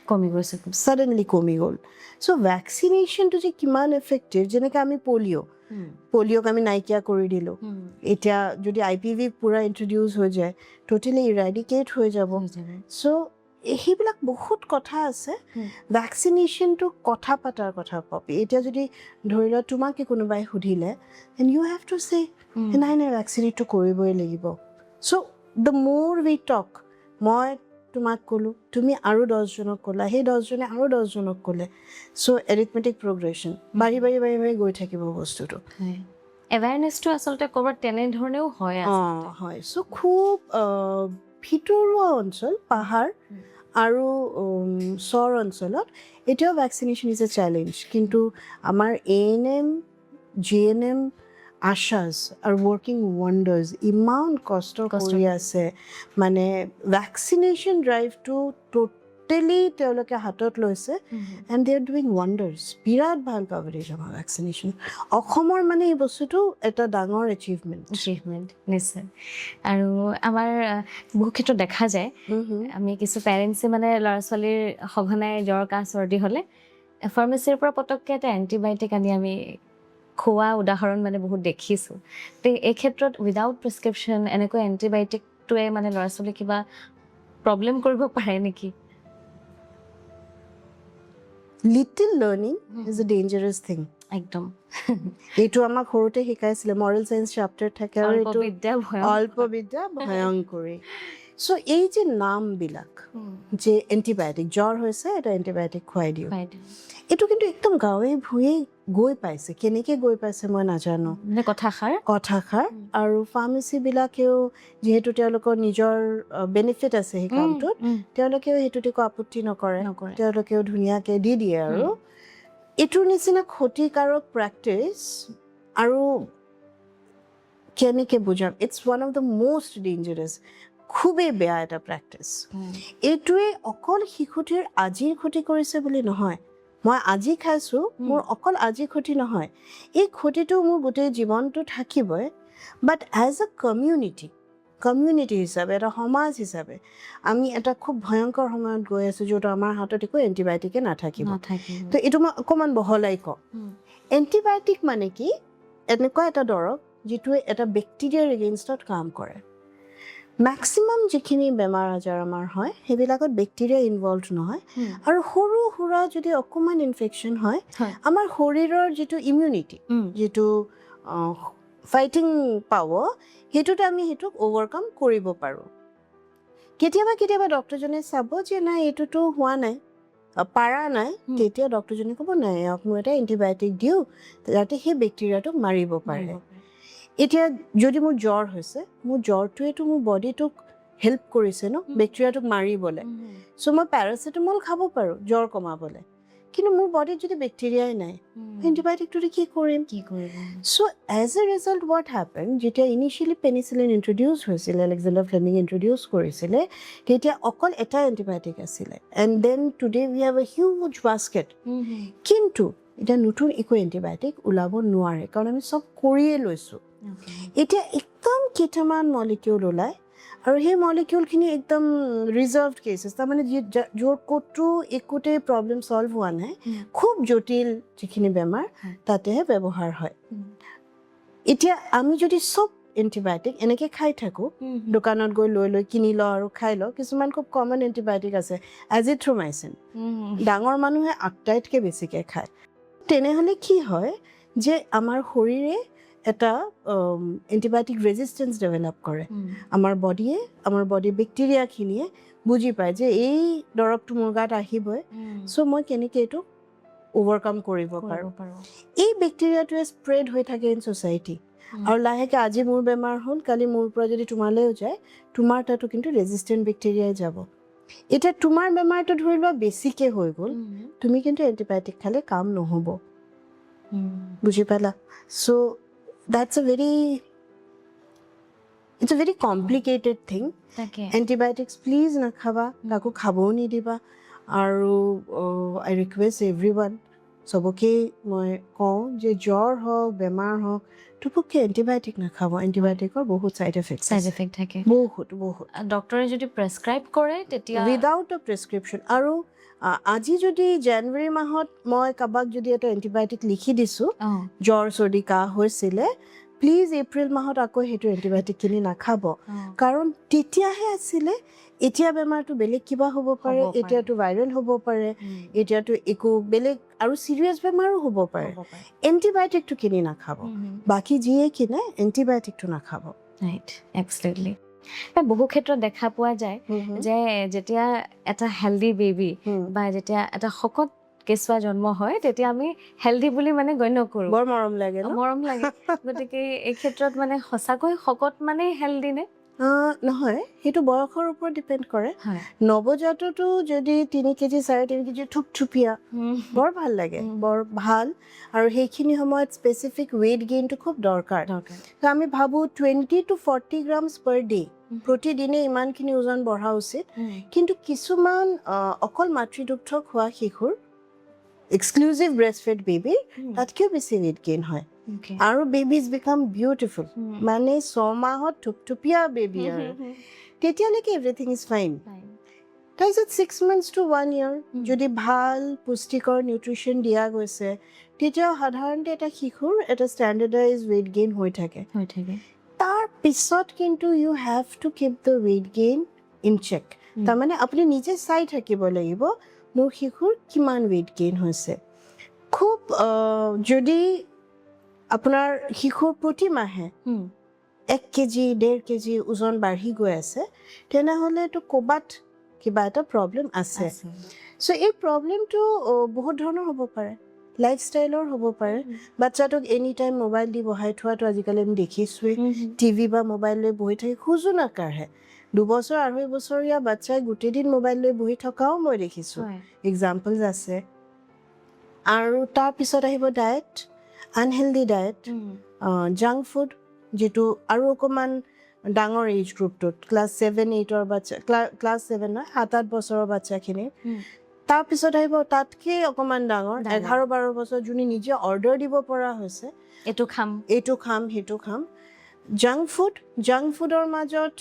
কমি গৈছে, suddenly কমি গ'ল। চ' ভেকচিনেশ্যনটো যে কিমান এফেক্টিভ, যেনেকৈ আমি পলিঅ'ক আমি নাইকিয়া কৰি দিলোঁ, এতিয়া যদি IPV পূৰা ইণ্ট্ৰডিউচ হৈ যায়, ট'টেলি ইৰাডিকেট হৈ যাব। চ' সেইবিলাক বহুত কথা আছে। ভেকচিনেশ্যনটো কথা পতাৰ কথা কপি। এতিয়া যদি ধৰি লওক তোমাকে কোনোবাই সুধিলে, এণ্ড ইউ হেভ টু চে নাই ভেকচিনেটটো কৰিবই লাগিব। চ' দ্য মোৰ উই টক, মই তোমাক ক'লোঁ, তুমি আৰু 10জনক ক'লা, সেই 10জনে আৰু 10জনক ক'লে। চ' এৰিথমেটিক প্ৰগ্ৰেশ্যন বাঢ়ি বাঢ়ি বাঢ়ি বাঢ়ি গৈ থাকিব বস্তুটো। এৱাৰনেছটো আচলতে ক'ৰবাত তেনেধৰণেও হয়। হয়। চ' খুব ভিতৰুৱা অঞ্চল, পাহাৰ আৰু চৰ অঞ্চলত এতিয়াও ভেকচিনেশ্যন ইজ এ চেলেঞ্জ। কিন্তু আমাৰ ANM, GNM, ASHAs are working wonders ইমান কষ্ট কৰি আছে। মানে ভেকচিনেশ্যন ড্ৰাইভটো টোটেলি তেওঁলোকে হাতত লৈছে, এণ্ড দে আৰ ডুইং ওৱাণ্ডাৰ্ছ। বিৰাট ভাল কভাৰেজ আমাৰ ভেকচিনেশ্যন। অসমৰ মানে এই বস্তুটো এটা ডাঙৰ এচিভমেণ্ট নিশ্চয়। আৰু আমাৰ বহু ক্ষেত্ৰত দেখা যায়, আমি কিছু পেৰেণ্টছে মানে ল'ৰা ছোৱালীৰ সঘনাই জ্বৰ, কাহ, চৰ্দি হ'লে ফাৰ্মাচীৰ পৰা পটককৈ এটা এণ্টিবায়'টিক আনি আমি খোৱা উদাহৰণ মানে বহুত দেখিছোঁ। তো এই ক্ষেত্ৰত উইদাউট প্ৰেছক্ৰিপশ্যন এনেকৈ এণ্টিবায়'টিকটোৱে মানে ল'ৰা ছোৱালী কিবা প্ৰব্লেম কৰিব পাৰে নেকি? Little learning is a dangerous thing. একদম। এইটো আমাক সৰুতে শিকাইছিলে, মৰেল চায়েন্স চেপ্টাৰ থাকে, আৰু এইটো অল্প বিদ্যা ভয়ংকৰী। চ' এই যে নামবিলাক যে এণ্টিবায়'টিক, জ্বৰ হৈছে এটা এণ্টিবায়'টিক খুৱাই দিওঁ, এইটো কিন্তু একদম গাঁৱে ভূঞে গৈ পাইছে। কেনেকৈ গৈ পাইছে মই নাজানো। কথাষাৰ আৰু ফাৰ্মাচীবিলাকেও যিহেতু তেওঁলোকৰ নিজৰ বেনিফিট আছে সেই কামটোত, তেওঁলোকেও সেইটোত একো আপত্তি নকৰে, তেওঁলোকেও ধুনীয়াকৈ দি দিয়ে। আৰু এইটোৰ নিচিনা ক্ষতিকাৰক প্ৰেক্টিছ আৰু কেনেকৈ বুজাম, it's one of the most dangerous, খুবেই বেয়া এটা প্ৰেক্টিছ। এইটোৱে অকল শিশুটিৰ আজিৰ ক্ষতি কৰিছে বুলি নহয়। মই আজি খাইছোঁ, মোৰ অকল আজি ক্ষতি নহয়, এই ক্ষতিটো মোৰ গোটেই জীৱনটো থাকিবই। বাট এজ এ কমিউনিটি হিচাপে, এটা সমাজ হিচাপে আমি এটা খুব ভয়ংকৰ সময়ত গৈ আছোঁ, য'ত আমাৰ হাতত একো এণ্টিবায়'টিকে নাথাকিব। তো এইটো মই অকণমান বহলাই কওঁ। এণ্টিবায়'টিক মানে কি? এনেকুৱা এটা দৰৱ যিটোৱে এটা বেক্টেৰিয়াৰ এগেইনষ্টত কাম কৰে। মেক্সিমাম যিখিনি বেমাৰ আজাৰ আমাৰ হয় সেইবিলাকত বেক্টেৰিয়া ইনভলভ নহয় আৰু সৰু সুৰা যদি অকণমান ইনফেকশ্যন হয় আমাৰ শৰীৰৰ যিটো ইমিউনিটি যিটো ফাইটিং পাৱাৰ সেইটোতে আমি সেইটোক অভাৰকাম কৰিব পাৰোঁ কেতিয়াবা ডক্টৰজনে চাব যে নাই এইটোতো হোৱা নাই পাৰা নাই তেতিয়া ডক্টৰজনে ক'ব নাই ইয়াক মই এটা এণ্টিবায়'টিক দিওঁ যাতে সেই বেক্টেৰিয়াটোক মাৰিব পাৰে এতিয়া যদি মোৰ জ্বৰ হৈছে মোৰ জ্বৰটোৱেতো মোৰ বডিটোক হেল্প কৰিছে ন বেক্টেৰিয়াটোক মাৰিবলৈ চ' মই পেৰাচিটামল খাব পাৰোঁ জ্বৰ কমাবলৈ কিন্তু মোৰ বডিত যদি বেক্টেৰিয়াই নাই এণ্টিবায়'টিকটোৰে কি কৰিম so' as a result what happen যেতিয়া ইনিচিয়েলি পেনিচিলিন ইণ্ট্ৰডিউচ হৈছিলে আলেকজেণ্ডাৰ ফ্লেমিং ইণ্ট্ৰডিউচ কৰিছিলে তেতিয়া অকল এটা এণ্টিবায়'টিক আছিলে and then today we have a huge basket কিন্তু এতিয়া নতুন একো এণ্টিবায়'টিক ওলাব নোৱাৰে কাৰণ আমি চব কৰিয়ে লৈছোঁ এতিয়া একদম কেইটামান মলিকিউল ওলায় আৰু সেই মলিকিউলখিনি একদম ৰিজাৰ্ভড কেছেছ তাৰমানে য'ৰ ক'তো একোতে প্ৰব্লেম ছল্ভ হোৱা নাই খুব জটিল যিখিনি বেমাৰ তাতেহে ব্যৱহাৰ হয় এতিয়া আমি যদি চব এণ্টিবায়'টিক এনেকৈ খাই থাকোঁ দোকানত গৈ লৈ কিনি লওঁ আৰু খাই লওঁ কিছুমান খুব কমন এণ্টিবায়'টিক আছে এজিথ্ৰমাইচিন ডাঙৰ মানুহে আটাইতকৈ বেছিকৈ খায় তেনেহ'লে কি হয় যে আমাৰ শৰীৰে এটা এণ্টিবায়'টিক ৰেজিষ্টেঞ্চ ডেভেলপ কৰে আমাৰ বডি বেক্টেৰিয়াখিনিয়ে বুজি পায় যে এই দৰৱটো মোৰ গাত আহিবই চ' মই কেনেকৈ এইটো অভাৰকাম কৰিব পাৰোঁ এই বেক্টেৰিয়াটোৱে স্প্ৰেড হৈ থাকে ইন ছ'চাইটি আৰু লাহেকৈ আজি মোৰ বেমাৰ হ'ল কালি মোৰ পৰা যদি তোমালৈও যায় তোমাৰ তাতো কিন্তু ৰেজিষ্টেণ্ট বেক্টেৰিয়াই যাব এতিয়া তোমাৰ বেমাৰটো ধৰি লোৱা বেছিকৈ হৈ গ'ল তুমি কিন্তু এণ্টিবায়'টিক খালে কাম নহ'ব বুজি পালা চ' that's it's a very complicated thing antibiotics please নাখাবা কাকো খাবও নিদিবা আৰু I request everyone চবকে মই কওঁ যে জ্বৰ হওক বেমাৰ হওক তোপকে এণ্টিবায়'টিক নাখাব এণ্টিবায়'টিকৰ বহুত ছাইড এফেক্ট থাকে বহুত ডক্টৰে যদি প্ৰেছক্ৰাইব কৰে তেতিয়া উইদাউট আ প্ৰেছক্ৰিপশ্যন আৰু আজি যদি জানুৱাৰী মাহত মই কাৰোবাক যদি এটা এণ্টিবায়'টিক লিখি দিছোঁ জ্বৰ চৰ্দি কাহ হৈছিলে প্লিজ এপ্ৰিল মাহত আকৌ সেইটো এণ্টিবায়'টিক কিনি নাখাব কাৰণ তেতিয়াহে আছিলে এতিয়া বেমাৰটো বেলেগ কিবা হ'ব পাৰে এতিয়াতো ভাইৰেল হ'ব পাৰে এতিয়াতো একো বেলেগ আৰু চিৰিয়াছ বেমাৰো হ'ব পাৰে এণ্টিবায়'টিকটো কিনি নাখাব বাকী যিয়ে কিনে এণ্টিবায়'টিকটো নাখাব ৰাইট এক্সেক্টলি বহু ক্ষেত্ৰত দেখা পোৱা যায় যে যেতিয়া এটা হেল্ডি বেবী বা যেতিয়া এটা শকত কেঁচুৱা জন্ম হয় তেতিয়া আমি হেল্ডি বুলি মানে গণ্য কৰোঁ বৰ মৰম লাগে গতিকে এই ক্ষেত্ৰত মানে সঁচাকৈ শকত মানে হেল্ডি নে নহয় সেইটো বয়সৰ ওপৰত ডিপেণ্ড কৰে নৱজাততো যদি 3 কেজি 3.5 কেজি থুপথুপীয়া বৰ ভাল লাগে বৰ ভাল আৰু সেইখিনি সময়ত স্পেচিফিক ৱেইট গেইনটো খুব দৰকাৰ তো আমি ভাবোঁ 20 to 40 গ্ৰামছ পাৰ ডে প্ৰতিদিনে ইমানখিনি ওজন বঢ়া উচিত কিন্তু কিছুমান অকল মাতৃদুগ্ধ খোৱা শিশুৰ এক্সক্লুজিভ ব্ৰেষ্টফেড বেবীৰ তাতকৈও বেছি ৱেইট গেইন হয় আৰু বেবিজ বিকাম বিউটিফুল মানে 6 মাহত থুপথুপীয়া বেবী আৰু তেতিয়ালৈকে এভৰিথিং ইজ ফাইন তাৰপিছত 6 months to 1 year যদি ভাল পুষ্টিকৰ নিউট্ৰিশ্যন দিয়া গৈছে তেতিয়া সাধাৰণতে এটা শিশুৰ এটা ষ্টেণ্ডাৰ্ডাইজ ৱেইট গেইন হৈ থাকে তাৰ পিছত কিন্তু you have to keep the weight gain in check তাৰমানে আপুনি নিজে চাই থাকিব লাগিব মোৰ শিশুৰ কিমান ৱেইট গেইন হৈছে খুব যদি আপোনাৰ শিশুৰ প্ৰতি মাহে 1 কেজি 1.5 কেজি ওজন বাঢ়ি গৈ আছে তেনেহ'লেতো ক'ৰবাত কিবা এটা প্ৰব্লেম আছে চ' এই প্ৰব্লেমটো বহুত ধৰণৰ হ'ব পাৰে লাইফষ্টাইলৰ হ'ব পাৰে বাচ্চাটোক এনি টাইম মোবাইল দি বহাই থোৱাটো আজিকালি আমি দেখিছোঁৱেই টিভি বা মোবাইল লৈ বহি থাকি খোজো নাকাঢ়ে 2 বছৰ 2.5 বছৰীয়া বাচ্চাই গোটেই দিন মোবাইল লৈ বহি থকাও মই দেখিছোঁ এক্সাম্পলছ আছে আৰু তাৰপিছত আহিব diet unhealthy diet junk food যিটো আৰু অকণমান ডাঙৰ এজ গ্ৰুপটোত ক্লাছ 7-8ৰ বাচ্চা ক্লাছ 7 নহয় 7-8 বছৰৰ বাচ্চাখিনি তাৰপিছত আহিব তাতকৈ অকণমান ডাঙৰ 11-12 বছৰ যোনে নিজে অৰ্ডাৰ দিব পৰা হৈছে এইটো খাম সেইটো খাম জাংক ফুডৰ মাজত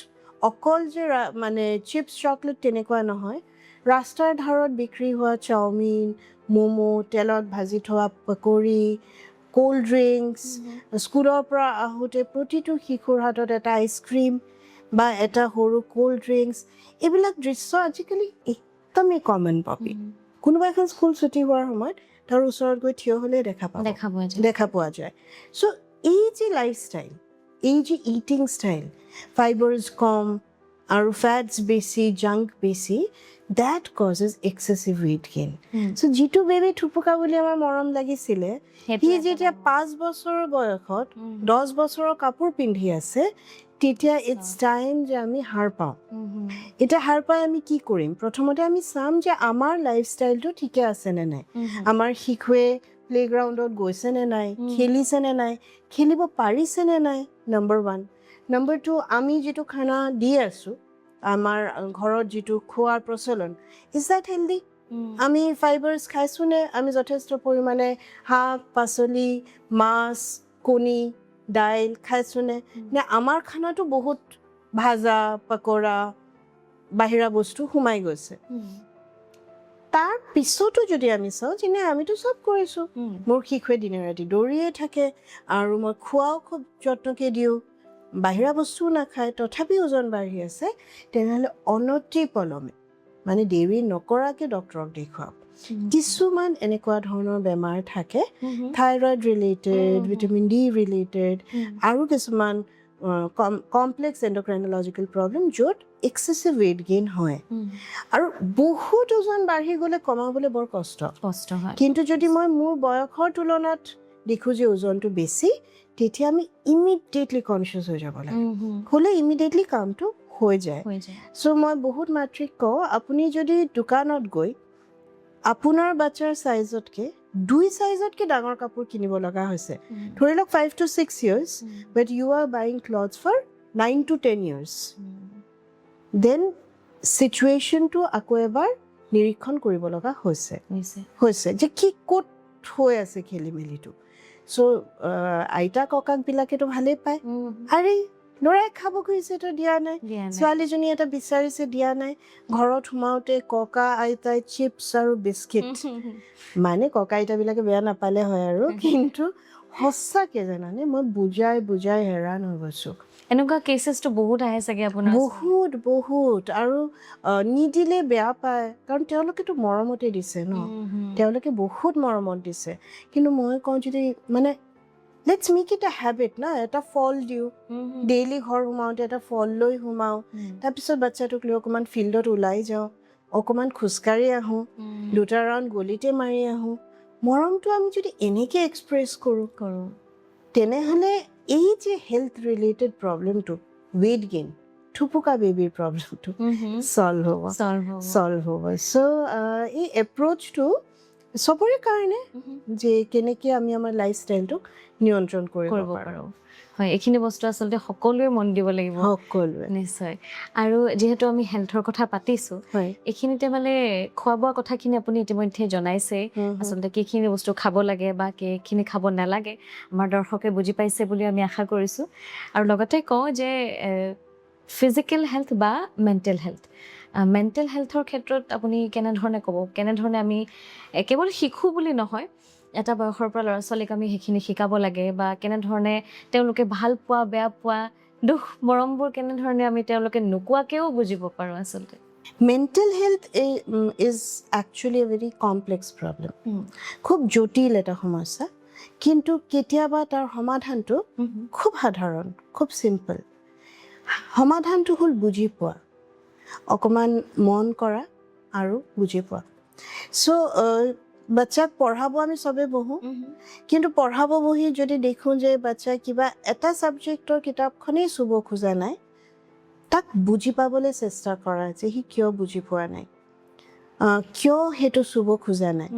অকল যে মানে চিপছ চকলেট তেনেকুৱা নহয় ৰাস্তাৰ ধাৰত বিক্ৰী হোৱা চাওমিন ম'ম' তেলত ভাজি থোৱা পকৰি কোল্ড ড্ৰিংকছ স্কুলৰ পৰা আহোঁতে প্ৰতিটো শিশুৰ হাতত এটা আইচক্ৰীম বা এটা সৰু কোল্ড ড্ৰিংকছ, এইবিলাক দৃশ্য আজিকালি একদমেই কমন পাবি। কোনোবা এখন স্কুল ছুটি হোৱাৰ সময়ত তাৰ ওচৰত গৈ থিয় হ'লে দেখা পোৱা যায়। চ' এই যে লাইফষ্টাইল, এই যে ইটিং ষ্টাইল, ফাইবাৰ্ছ কম আৰু ফেটছ বেছি, জাংক বেছি, that causes excessive weight gain. So যিটো বেবী থুপুকা বুলি আমাৰ মৰম লাগিছিলে, সি যেতিয়া 5 বছৰৰ বয়সত 10 বছৰৰ কাপোৰ পিন্ধি আছে, তেতিয়া ইটছ টাইম যে আমি হাৰ পাওঁ। এতিয়া হাৰ পাই আমি কি কৰিম? প্ৰথমতে আমি চাম যে আমাৰ লাইফষ্টাইলটো ঠিকে আছে নে নাই, আমাৰ শিশুৱে প্লেগ্ৰাউণ্ডত গৈছে নে নাই, খেলিছে নে নাই, খেলিব পাৰিছে নে নাই, নম্বৰ 1। নম্বৰ 2, আমি যিটো খানা দি আছোঁ, আমাৰ ঘৰত যিটো খোৱাৰ প্ৰচলন, ইজ দেট হেল্ডি? আমি ফাইবাৰ্ছ খাইছোঁনে? আমি যথেষ্ট পৰিমাণে শাক পাচলি, মাছ, কণী, দাইল খাইছোঁনে? নে আমাৰ খানাটো বহুত ভাজা, পকৰা, বাহিৰা বস্তু সোমাই গৈছে? তাৰ পিছতো যদি আমি চাওঁ যে আমিতো চব কৰিছোঁ, মোৰ শিশুৱে দিনে ৰাতি দৌৰিয়ে থাকে আৰু মই খোৱাও খুব যত্নকৈ দিওঁ, বাহিৰা বস্তুও নাখায়, তথাপি ওজন বাঢ়ি আছে, তেনেহ'লে অনতি পলমে মানে দেৰি নকৰাকৈ ডক্তৰক দেখুৱাওক। কিছুমান এনেকুৱা ধৰণৰ বেমাৰ থাকে, thyroid related, vitamin D related, আৰু কিছুমান কমপ্লেক্স এণ্ডক্ৰাইনলজিকেল প্ৰব্লেম, য'ত এক্সেচিভ ৱেইট গেইন হয়। আৰু বহুত ওজন বাঢ়ি গ'লে কমাবলৈ বৰ কষ্ট হয়। কিন্তু যদি মই মোৰ বয়সৰ তুলনাত দেখোঁ যে ওজনটো বেছি, তেতিয়া আমি ইমিডিয়েটলি কনচিয়াছ হৈ যাব লাগে, হ'লে ইমিডিয়েটলি কামটো হৈ যায়। চ' মই বহুত মাতৃক কওঁ, আপুনি যদি দোকানত গৈ আপোনাৰ বাচ্চাৰ চাইজতকৈ 2 চাইজতকৈ ডাঙৰ কাপোৰ কিনিব লগা হৈছে, ধৰি লওক 5 to 6 years, but you are buying clothes for 9 to 10 years, then চিটুৱেশ্যনটো আকৌ এবাৰ নিৰীক্ষণ কৰিব লগা হৈছে যে কি ক'ত হৈ আছে খেলি মেলিটো। চ' আইতা ককাকবিলাকেতো ভালেই পায়, আৰে ল'ৰাই খাব খুজিছেতো দিয়া নাই, ছোৱালীজনী এটা বিচাৰিছে দিয়া নাই, ঘৰত সোমাওঁতে ককা আইতাই চিপছ আৰু বিস্কিট, মানে ককা আইতাবিলাকে বেয়া নাপালে হয় আৰু, কিন্তু সঁচাকৈ জানানে মই বুজাই হেৰান হৈ গৈছোঁ। এনেকুৱা কেছেছটো বহুত আহে চাগে আপোনাৰ? বহুত আৰু নিদিলে বেয়া পায়, কাৰণ তেওঁলোকেতো মৰমতে দিছে ন, তেওঁলোকে বহুত মৰমত দিছে। কিন্তু মই কওঁ যদি মানে let's make it A habit না, এটা ফল দিওঁ, ডেইলি ঘৰ সোমাওঁতে এটা ফল লৈ সোমাওঁ, তাৰপিছত বাচ্চাটোক লৈ অকণমান ফিল্ডত ওলাই যাওঁ, অকণমান খোজকাঢ়ি আহোঁ, 2টা ৰাউণ্ড গলিতে মাৰি আহোঁ। মৰমটো আমি যদি এনেকৈ এক্সপ্ৰেছ কৰোঁ, তেনেহ'লে এই যে হেল্থ ৰিলেটেড প্ৰব্লেমটো, ৱেইট গেইন, থুপুকা বেবীৰ প্ৰব্লেমটো ছল্ভ হ'ব। চ' এই এপ্ৰ'চটো চবৰে কাৰণে যে কেনেকৈ আমি আমাৰ লাইফষ্টাইলটোক নিয়ন্ত্ৰণ কৰিব পাৰোঁ। হয়, এইখিনি বস্তু আচলতে সকলোৱে মন দিব লাগিব, সকলোৱে নিশ্চয়। আৰু যিহেতু আমি হেল্থৰ কথা পাতিছোঁ, এইখিনিতে মানে খোৱা বোৱা কথাখিনি আপুনি ইতিমধ্যে জনাইছে, আচলতে কিখিনি বস্তু খাব লাগে বা কিখিনি খাব নালাগে, আমাৰ দৰ্শকে বুজি পাইছে বুলি আমি আশা কৰিছোঁ। আৰু লগতে কওঁ যে ফিজিকেল হেল্থ বা মেণ্টেল হেল্থৰ ক্ষেত্ৰত আপুনি কেনেধৰণে ক'ব, কেনেধৰণে আমি কেৱল শিশু বুলি নহয়, এটা বয়সৰ পৰা ল'ৰা ছোৱালীক আমি সেইখিনি শিকাব লাগে, বা কেনেধৰণে তেওঁলোকে ভাল পোৱা, বেয়া পোৱা, দুখ মৰমবোৰ কেনেধৰণে আমি তেওঁলোকে নোকোৱাকৈও বুজিব পাৰোঁ আচলতে? Mental health is actually A very complex problem, খুব জটিল এটা সমস্যা, কিন্তু কেতিয়াবা তাৰ সমাধানটো খুব সাধাৰণ, খুব চিম্পল। সমাধানটো হ'ল বুজি পোৱা, অকণমান মন কৰা আৰু বুজি পোৱা। চ' বাচ্চাক পঢ়াব আমি চবেই বহোঁ, কিন্তু পঢ়াব বহি যদি দেখোঁ যে বাচ্চাই কিবা এটা ছাবজেক্টৰ কিতাপখনেই চুব খোজা নাই, তাক বুজি পাবলৈ চেষ্টা কৰা যে সি কিয় বুজি পোৱা নাই, কিয় সেইটো চুব খোজা নাই।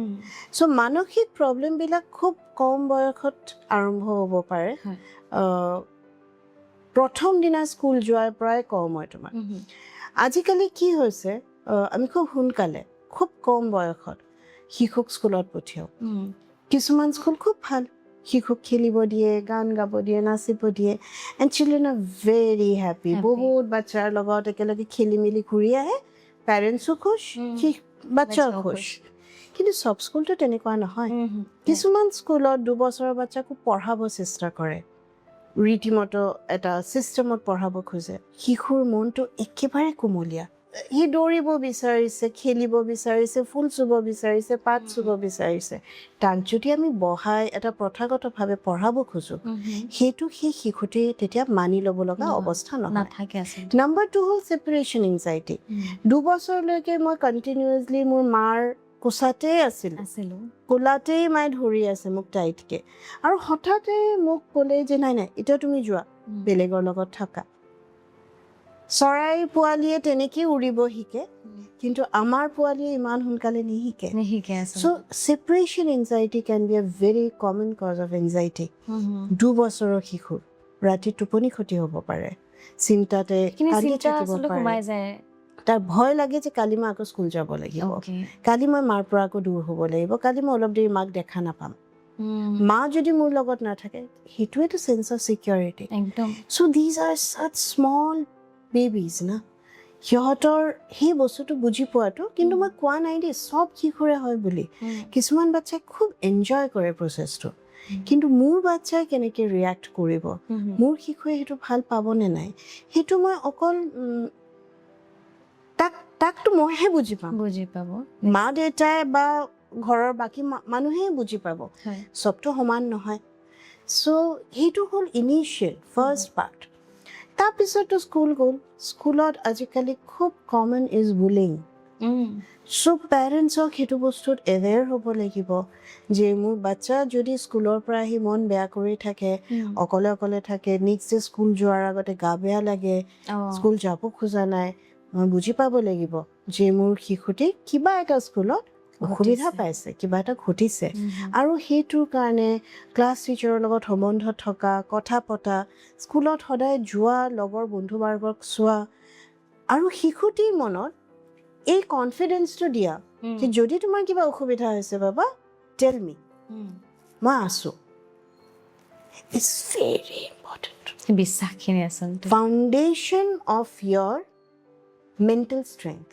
চ' মানসিক প্ৰব্লেমবিলাক খুব কম বয়সত আৰম্ভ হ'ব পাৰে। প্ৰথম দিনা স্কুল যোৱাৰ পৰাই কওঁ মই তোমাক। আজিকালি কি হৈছে, আমি খুব সোনকালে, খুব কম বয়সত শিশুক স্কুলত পঠিয়াওঁ। কিছুমান স্কুল খুব ভাল, শিশুক খেলিব দিয়ে, গান গাব দিয়ে, নাচিব দিয়ে, and children R very happy, বহুত বাচ্চাৰ লগত একেলগে খেলি মেলি ঘূৰি আহে, পেৰেণ্টছো খুচ, বাচ্চাও খুচ। কিন্তু চব স্কুলটো তেনেকুৱা নহয়। কিছুমান স্কুলত 2 বছৰৰ বাচ্চাকো পঢ়াব চেষ্টা কৰে, ৰীতিমতো এটা ছিষ্টেমত পঢ়াব খোজে শিশুৰ মনটো একেবাৰে কোমলীয়া সি দৌৰিব বিচাৰিছে খেলিব বিচাৰিছে ফুল চুব বিচাৰিছে পাত চুব বিচাৰিছে তাক যদি আমি বহাই এটা প্ৰথাগতভাৱে পঢ়াব খোজোঁ সেইটো সেই শিশুটি তেতিয়া মানি ল'ব লগা অৱস্থা নহয় নম্বৰ 2 হ'ল ছেপাৰেশ্যন এনজাইটি 2 বছৰলৈকে মই কণ্টিনিউৱাছলি মোৰ মাৰ কোচাতেই আছিলোঁ কোলাতেই মায়ে ধৰি আছে মোক টাইটকৈ আৰু হঠাতে মোক ক'লে যে নাই এতিয়া তুমি যোৱা বেলেগৰ লগত থাকা চৰাই পোৱালীয়ে তেনেকৈ উৰিব শিকে কিন্তু আমাৰ পোৱালীয়ে ইমান সোনকালে নিশিকে so' separation anxiety can be a very common cause of anxiety 2 বছৰৰ শিশুৰ ৰাতি টোপনি ক্ষতি হ'ব পাৰে চিন্তাতে কান্দি থাকিব পাৰে তাৰ ভয় লাগে যে কালি মই আকৌ স্কুল যাব লাগিব কালি মই মাৰ পৰা আকৌ দূৰ হ'ব লাগিব কালি মই অলপ দেৰি মাক দেখা নাপাম মা যদি মোৰ লগত নাথাকে সেইটোৱেতো sense of security so' these are such small babies না সিহঁতৰ সেই বস্তুটো বুজি পোৱাটো কিন্তু মই কোৱা নাই দেই চব শিশুৰে হয় বুলি কিছুমান বাচ্চাই খুব এনজয় কৰে প্ৰচেছটো কিন্তু মোৰ বাচ্চাই কেনেকৈ ৰিয়েক্ট কৰিব মোৰ শিশুৱে সেইটো ভাল পাবনে নাই সেইটো মই অকল তাকতো মইহে বুজি পাব মা দেউতাই বা ঘৰৰ বাকী মানুহেই বুজি পাব চবটো সমান নহয় চ' সেইটো হ'ল ইনিচিয়েল ফাৰ্ষ্ট পাৰ্ট তাৰপিছততো স্কুল গ'ল স্কুলত আজিকালি খুব কমন ইজ বুলিং চ' পেৰেণ্টছক সেইটো বস্তুত এৱেৰ হ'ব লাগিব যে মোৰ বাচ্চা যদি স্কুলৰ পৰা আহি মন বেয়া কৰি থাকে অকলে থাকে নেক্সট ডে স্কুল যোৱাৰ আগতে গা বেয়া লাগে স্কুল যাব খোজা নাই মই বুজি পাব লাগিব যে মোৰ শিশুটি কিবা এটা স্কুলত অসুবিধা পাইছে কিবা এটা ঘটিছে আৰু সেইটোৰ কাৰণে ক্লাছ টিচাৰৰ লগত সম্বন্ধ থকা কথা পতা স্কুলত সদায় যোৱা লগৰ বন্ধু বাৰ্গক চোৱা আৰু শিশুটিৰ মনত এই কনফিডেন্সটো দিয়া যে যদি তোমাৰ কিবা অসুবিধা হৈছে বাবা টেল মি মই আছোঁ ইটছ ভেৰি ইম্পৰ্টেণ্ট বিশ্বাসখিনি আচলতে foundation of your mental strength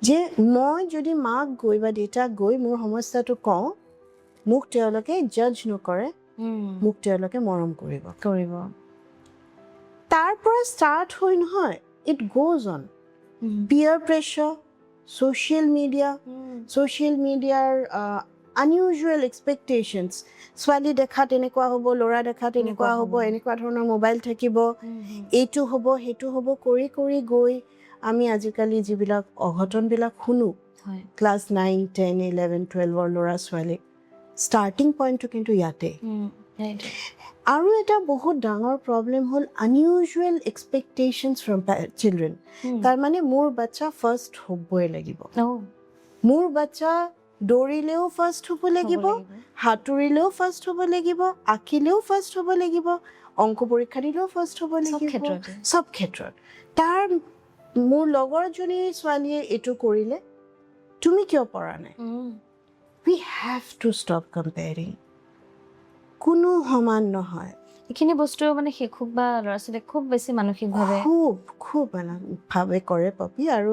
যে মই যদি মাক গৈ বা দেউতাক গৈ মোৰ সমস্যাটো কওঁ মোক তেওঁলোকে জাজ নকৰে মোক তেওঁলোকে মৰম কৰিব তাৰ পৰা ষ্টাৰ্ট হৈ নহয় it goes on peer pressure social মিডিয়াৰ আনইউজুৱেল এক্সপেক্টেশ্যনছ ছোৱালী দেখাত এনেকুৱা হ'ব ল'ৰা দেখাত এনেকুৱা হ'ব এনেকুৱা ধৰণৰ মোবাইল থাকিব এইটো হ'ব সেইটো হ'ব কৰি গৈ আমি আজিকালি যিবিলাক অঘটনবিলাক শুনো ক্লাছ 9, 10, 11, 12ৰ ল'ৰা ছোৱালীক ষ্টাৰ্টিং পইণ্টটো কিন্তু ইয়াতে আৰু এটা বহুত ডাঙৰ প্ৰব্লেম হ'ল আনইউজুৱেল এক্সপেক্টেশ্যনছ ফ্ৰম চিলড্ৰেন তাৰমানে মোৰ বাচ্চা ফাৰ্ষ্ট হ'বই লাগিব মোৰ বাচ্চা দৌৰিলেও ফাৰ্ষ্ট হ'ব লাগিব সাঁতুৰিলেও ফাৰ্ষ্ট হ'ব লাগিব আঁকিলেও ফাৰ্ষ্ট হ'ব লাগিব অংক পৰীক্ষা দিলেও ফাৰ্ষ্ট হ'ব লাগিব চব ক্ষেত্ৰত তাৰ মোৰ লগৰজনী ছোৱালীয়ে এইটো কৰিলে তুমি কিয় পৰা নাই উই হেভ টু ষ্টপ কম্পেয়াৰিং কোনো সমান নহয় এইখিনি বস্তু মানে শিশুক বা ল'ৰা ছোৱালীক খুব বেছি মানসিকভাৱে খুব ভাৱে কৰে পপি আৰু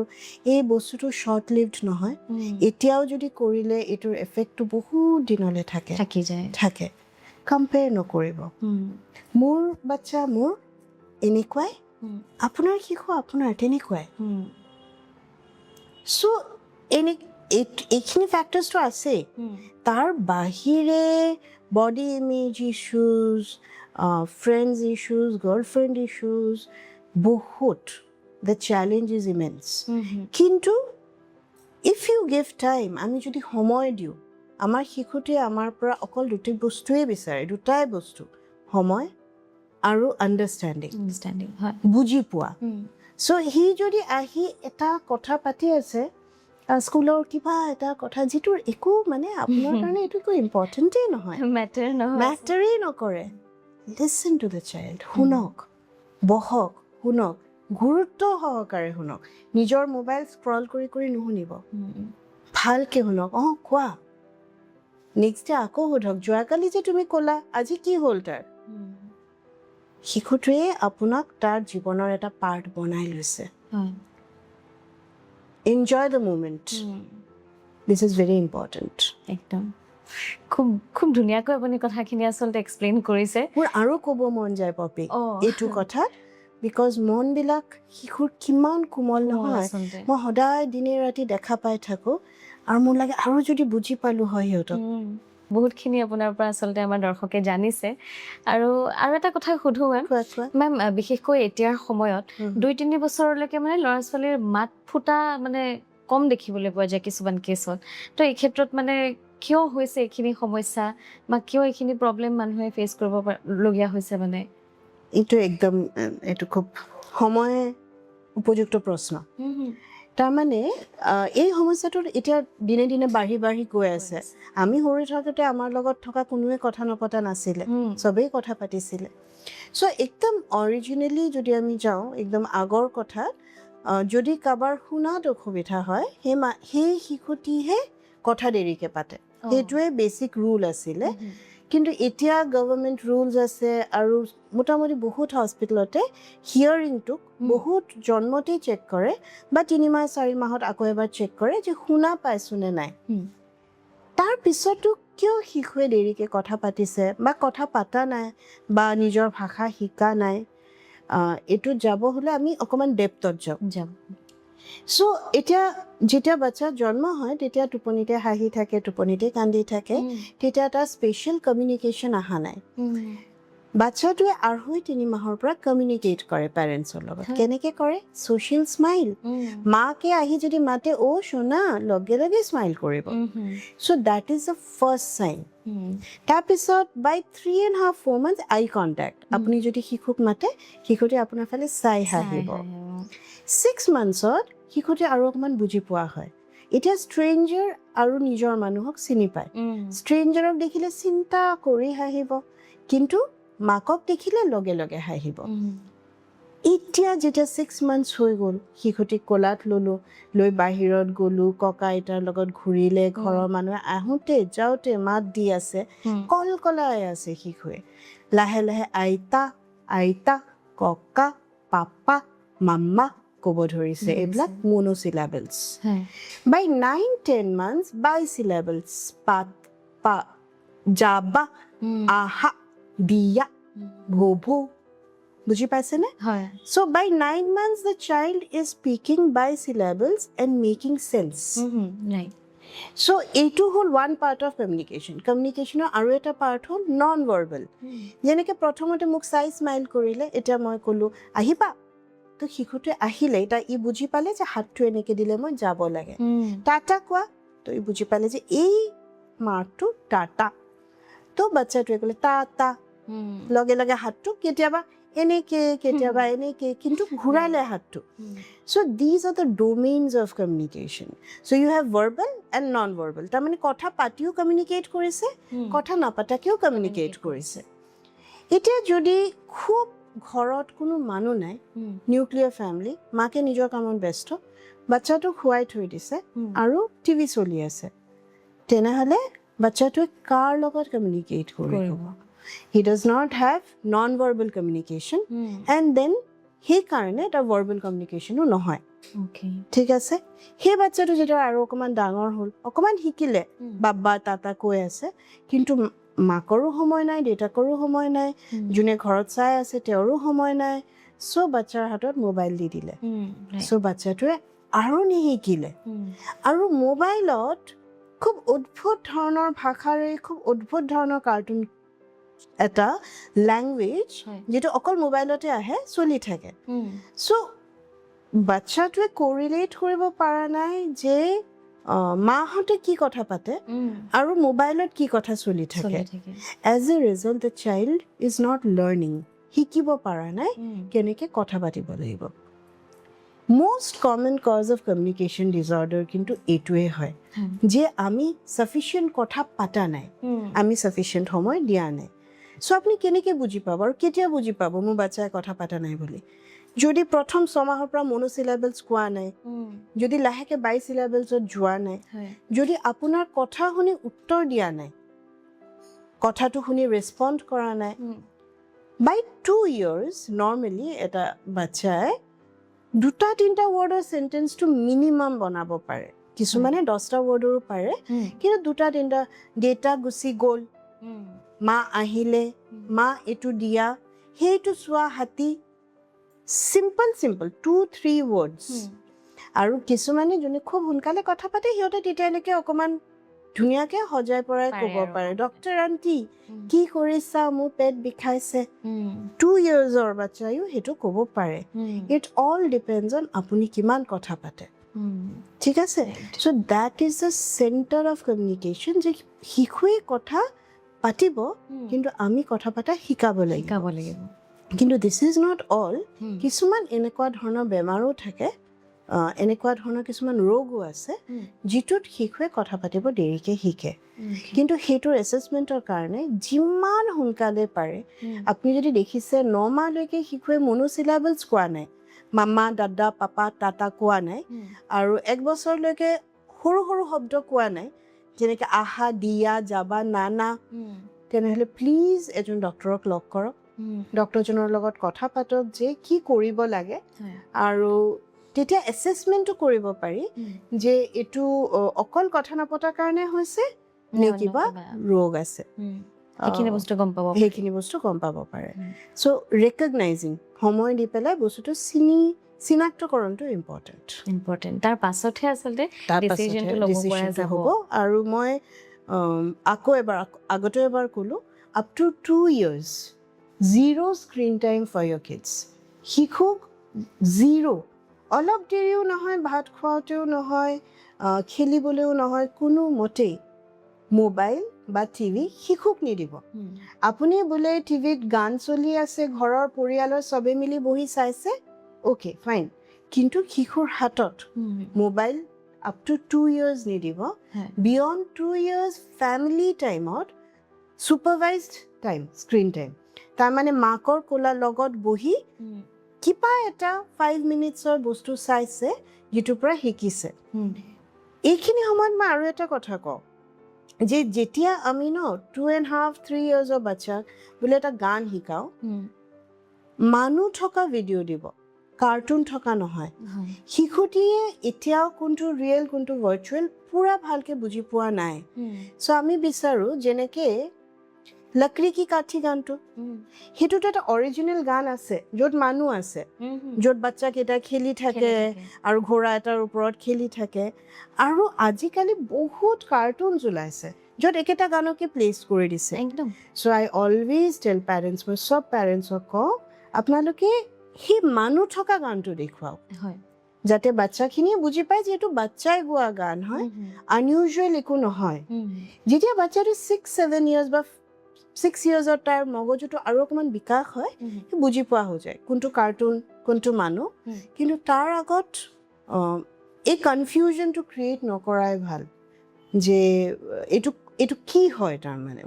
এই বস্তুটো শ্বৰ্ট লিভড নহয় এতিয়াও যদি কৰিলে এইটোৰ এফেক্টটো বহুত দিনলৈ থাকে কম্পেয়াৰ নকৰিব মোৰ বাচ্চা মোৰ এনেকুৱাই আপোনাৰ শিশু আপোনাৰ তেনেকুৱাই চ' এইখিনি ফেক্টৰ্ছটো আছেই তাৰ বাহিৰে body image issues friends issues girlfriend issues বহুত দ্য চেলেঞ্জ ইজ ইমেন্স কিন্তু ইফ ইউ গিভ টাইম আমি যদি সময় দিওঁ আমাৰ শিশুটোৱে আমাৰ পৰা অকল দুটাই বস্তু সময় আৰু আণ্ডাৰষ্টেণ্ডিং বুজি পোৱা চ' সি যদি আহি এটা কথা পাতি আছে স্কুলৰ কিবা এটা কথা যিটোৰ একো মানে আপোনাৰ কাৰণে এইটো একো ইম্পৰ্টেণ্টেই নহয় মেটাৰেই নকৰে লিচন টু দ্য চাইল্ড শুনক বহক শুনক গুৰুত্ব সহকাৰে শুনক নিজৰ মোবাইল স্ক্ৰল কৰি নুশুনিব ভালকৈ শুনক কোৱা নেক্সট ডে আকৌ সোধক যোৱাকালি যে তুমি ক'লা আজি কি হ'ল তাৰ শিশুটোৱে আপোনাক তাৰ জীৱনৰ এটা পাৰ্ট বনাই লৈছে enjoy the moment this is very important একদম খুব খুব ধুনীয়াকৈ আপুনি কথাখিনি আচলতে এক্সপ্লেইন কৰিছে মোৰ আৰু ক'ব মন যায় পপি এইটো কথাত বিকজ মনবিলাক শিশুৰ কিমান কোমল নহয় আচলতে মই সদায় দিনে ৰাতি দেখা পাই থাকোঁ আৰু মোৰ লাগে আৰু যদি বুজি পালোঁ হয় সিহঁতক বহুতখিনি আপোনাৰ পৰা আচলতে আমাৰ দৰ্শকে জানিছে আৰু এটা কথা সুধো মেম কোৱা কোৱা মেম বিশেষকৈ এতিয়াৰ সময়ত 2-3 বছৰলৈকে মানে ল'ৰা ছোৱালীৰ মাত ফুটা মানে কম দেখিবলৈ পোৱা যায় কিছুমান কেছত তো এই ক্ষেত্ৰত মানে কিয় হৈছে এইখিনি সমস্যা বা কিয় এইখিনি প্ৰব্লেম মানুহে ফেচ কৰিবলগীয়া হৈছে মানে এইটো একদম এইটো খুব সময় উপযুক্ত প্ৰশ্ন তাৰমানে এই সমস্যাটোৰ এতিয়া দিনে দিনে বাঢ়ি বাঢ়ি গৈ আছে আমি সৰু থাকোঁতে আমাৰ লগত থকা কোনোৱে কথা নপতা নাছিলে চবেই কথা পাতিছিলে চ' একদম অৰিজিনেলি যদি আমি যাওঁ একদম আগৰ কথাত যদি কাৰোবাৰ শুনাত অসুবিধা হয় সেই শিশুটিহে কথা দেৰিকৈ পাতে সেইটোৱে বেছিক ৰুল আছিলে কিন্তু এতিয়া গভৰ্ণমেণ্ট ৰুলছ আছে আৰু মোটামুটি বহুত হস্পিটেলতে হিয়াৰিংটোক বহুত জন্মতেই চেক কৰে বা 3 মাহ 4 মাহত আকৌ এবাৰ চেক কৰে যে শুনা পাইছোনে নাই তাৰপিছতো কিয় শিশুৱে দেৰিকৈ কথা পাতিছে বা কথা পতা নাই বা নিজৰ ভাষা শিকা নাই এইটোত যাব হ'লে আমি অকণমান ডেপথত যাম চ' এতিয়া যেতিয়া বাচ্চা জন্ম হয় তেতিয়া টোপনিতে হাঁহি থাকে টোপনিতে কান্দি থাকে তেতিয়া এটা স্পেচিয়েল কমিউনিকেশ্যন অহা নাই বাচ্চাটোৱে 2.5-3 মাহৰ পৰা কমিউনিকেট কৰে পেৰেণ্টছৰ লগত কেনেকৈ কৰে ছ'চিয়েল স্মাইল মাকে আহি যদি মাতে সোনা লগে লগে স্মাইল কৰিব so' that is the first sign তাৰপিছত বাই 3.5-4 months আই কণ্টেক্ট আপুনি যদি শিশুক মাতে শিশুটোৱে আপোনাৰ ফালে চাই হাঁহিব 6 monthsত শিশুটোৱে আৰু অকণমান বুজি পোৱা হয় এতিয়া ষ্ট্ৰেঞ্জাৰ আৰু নিজৰ মানুহক চিনি পায় ষ্ট্ৰেঞ্জাৰক দেখিলে চিন্তা কৰি হাঁহিব কিন্তু মাকক দেখিলে লগে লগে হাঁহিব এতিয়া যেতিয়া 6 months হৈ গ'ল শিশুটিক কোলাত ল'লোঁ লৈ বাহিৰত গ'লোঁ ককা আইতাৰ লগত ঘূৰিলে ঘৰৰ মানুহে আহোঁতে যাওঁতে মাত দি আছে কলকলাই আছে শিশুৱে লাহে লাহে আইতা আইতা ককা পাপা মাম্মা ক'ব ধৰিছে এইবিলাক মনোচিলাবলছ বাই 9-10 months বাইচিলাবলছ পাত পা যাবা আহা দিয়া ভোভো বুজি পাইছেনে so by 9 months the child is speaking bisyllables and making sense so এইটো হ'ল one part of communicationৰ আৰু এটা part হ'ল নন ভাৰ্বেল যেনেকৈ প্ৰথমতে মোক চাই স্মাইল কৰিলে এতিয়া মই ক'লোঁ আহিবা তো শিশুটোৱে আহিলে এতিয়া ই বুজি পালে যে হাতটো এনেকৈ দিলে মই যাব লাগে টাটা কোৱা তো ই বুজি পালে যে এই মাৰ্কটো টাটা তো বাচ্চাটোৱে ক'লে টাটা লগে লগে হাতটো কেতিয়াবা এনেকে কিন্তু ঘূৰালে হাতটো so' these are the domains of communication so' you have verbal and non verbal তাৰমানে কথা পাতিও কমিউনিকেট কৰিছে কথা নাপাতাকেও কমিউনিকেট কৰিছে এতিয়া যদি খুব ঘৰত কোনো মানুহ নাই নিউক্লিয়াৰ ফেমিলি মাকে নিজৰ কামত ব্যস্ত বাচ্চাটোক শুৱাই থৈ দিছে আৰু টিভি চলি আছে তেনেহ'লে বাচ্চাটোৱে কাৰ লগত কমিউনিকেট কৰিব He does not have non-verbal communication and then সেইকাৰণে এটা verbal communicationও নহয় ঠিক আছে সেই বাচ্চাটো যেতিয়া আৰু অকণমান ডাঙৰ হ'ল অকণমান শিকিলে বাবা তাতা কৈ আছে কিন্তু মাকৰো সময় নাই দেউতাকৰো সময় নাই যোনে ঘৰত চাই আছে তেওঁৰো সময় নাই চ' বাচ্চাৰ হাতত মোবাইল দি দিলে চ' বাচ্চাটোৱে আৰু নিশিকিলে আৰু মোবাইলত খুব অদ্ভুত ধৰণৰ ভাষাৰে খুব অদ্ভুত ধৰণৰ কাৰ্টুন এটা লেংগুৱেজ যিটো অকল মোবাইলতে আহে চলি থাকে চ' বাচ্চাটোৱে কৰিলেট কৰিব পৰা নাই যে মাহঁতে কি কথা পাতে আৰু মোবাইলত কি কথা চলি থাকে as a result the child is not learning শিকিব পৰা নাই কেনেকৈ কথা পাতিব লাগিব most common cause of communication disorder কিন্তু এইটোৱে হয় যে আমি sufficient কথা পাতা নাই আমি sufficient সময় দিয়া নাই চ' আপুনি কেনেকৈ বুজি পাব আৰু কেতিয়া বুজি পাব মোৰ বাচ্চাই কথা পাতা নাই বুলি যদি প্ৰথম 6 মাহৰ পৰা মনোচিলাবলছ কোৱা নাই যদি লাহেকৈ বাইচিলাবলছত যোৱা নাই যদি আপোনাৰ কথা শুনি উত্তৰ দিয়া নাই কথাটো শুনি ৰেছপণ্ড কৰা নাই বাই 2 years নৰ্মেলি এটা বাচ্চাই 2-3 ৱৰ্ডৰ চেণ্টেন্সটো মিনিমাম বনাব পাৰে কিছুমানে 10টা ৱৰ্ডৰো পাৰে, কিন্তু 2-3টা ডেটা গুচি গ'ল, মা আহিলে, মা এইটো দিয়া, সেইটো চোৱা হাতী, চিম্পল 2-3 ৱৰ্ডছ। আৰু কিছুমানে যোনে খুব সোনকালে কথা পাতে সিহঁতে তেতিয়ালৈকে অকণমান ধুনীয়াকৈ সজাই পৰাই ক'ব পাৰে, ডক্টৰ আণ্টি কি কৰিছা, মোৰ পেট বিষাইছে। 2 yearsৰ বাচ্চায়ো সেইটো ক'ব পাৰে। ইট অল ডিপেণ্ডছ অন আপুনি কিমান কথা পাতে, ঠিক আছে? So' that is the centre of communication, যে শিশুৱে কথা পাতিব, কিন্তু আমি কথা পতা শিকাব লাগিব। কিন্তু দিছ ইজ নট অল। কিছুমান এনেকুৱা ধৰণৰ বেমাৰো থাকে, এনেকুৱা ধৰণৰ কিছুমান ৰোগো আছে যিটোত শিশুৱে কথা পাতিব দেৰিকৈ শিকে। কিন্তু সেইটোৰ এছেছমেণ্টৰ কাৰণে যিমান সোনকালে পাৰে, আপুনি যদি দেখিছে 9 মাহলৈকে শিশুৱে মনোচিলাবলছ কোৱা নাই, মামা, দাদা, পাপা, টাটা কোৱা নাই, আৰু 1 বছৰলৈকে সৰু সৰু শব্দ কোৱা নাই, যেনেকৈ আহা, দিয়া, যাবা, নানা, তেনেহ'লে প্লিজ এজন ডক্টৰক লগ কৰক, ডক্টৰজনৰ লগত কথা পাতক যে কি কৰিব লাগে, আৰু তেতিয়া এছেছমেণ্টটো কৰিব পাৰি যে এইটো অকল কথা নপতাৰ কাৰণে হৈছে নে কিবা ৰোগ আছে, সেইখিনি বস্তু গম পাব পাৰে। চ' ৰেকগনাইজিং, সময় দি পেলাই বস্তুটো চিনাক্তকৰণটো ইম্পৰ্টেণ্ট। তাৰ পাছতহে আচলতে ডিচিশ্যনটো হ'ব। আৰু মই আগতে এবাৰ ক'লোঁ, up to 2 years 0 screen time for your kids. শিশুক 0, অলপ দেৰিও নহয়, ভাত খোৱাওতেও নহয়, খেলিবলৈও নহয়, কোনো মতেই মোবাইল বা টিভি শিশুক নিদিব। আপুনি বোলে টিভিত গান চলি আছে, ঘৰৰ পৰিয়ালৰ চবে মিলি বহি চাইছে, অ'কে ফাইন, কিন্তু শিশুৰ হাতত মোবাইল আপ টু 2 years নিদিব। বিয়ণ্ড 2 years ফেমিলি টাইমত ছুপাৰভাইজড টাইম, স্ক্ৰীন টাইম, তাৰমানে মাকৰ কোলাৰ লগত বহি কিবা এটা 5 minutesৰ বস্তু চাইছে, যিটোৰ পৰা শিকিছে। এইখিনি সময়ত মই আৰু এটা কথা কওঁ, যে যেতিয়া আমি 2.5-3 yearsৰ বাচ্চাক বোলে এটা গান শিকাওঁ, মানুহ থকা ভিডিঅ' দিব, কাৰ্টুন থকা নহয়। শিশুটিয়ে এতিয়াও কোনটো ৰিয়েল কোনটো ভাৰ্চুৱেল পুৰা ভালকৈ বুজি পোৱা নাই। চ' আমি বিচাৰোঁ যেনেকৈ লকড়ী কি কাঠি গানটো, সেইটোতো এটা অৰিজিনেল গান আছে, য'ত মানুহ আছে, য'ত বাচ্চাকেইটা খেলি থাকে আৰু ঘোঁৰা এটাৰ ওপৰত খেলি থাকে। আৰু আজিকালি বহুত কাৰ্টুনছ ওলাইছে য'ত একেটা গানকে প্লেচ কৰি দিছে একদম। চ' আই অলৱেজ টেল পেৰেণ্টছ, মই চব পেৰেণ্টছক কওঁ, আপোনালোকে সেই মানুহ থকা গানটো দেখুৱাওক, যাতে বাচ্চাখিনিয়ে বুজি পায় যে এইটো বাচ্চাই গোৱা গান হয়, আনইউজুৱেল একো নহয়। যেতিয়া বাচ্চাটো 6-7 years বা 6 yearsৰ তাৰ মগজুটো আৰু অকণমান বিকাশ হয়, সি বুজি পোৱা হৈ যায় কোনটো কাৰ্টুন কোনটো মানুহ। কিন্তু তাৰ আগত এই কনফিউজনটো ক্ৰিয়েট নকৰাই ভাল, যে এইটো কি হয়, তাৰমানে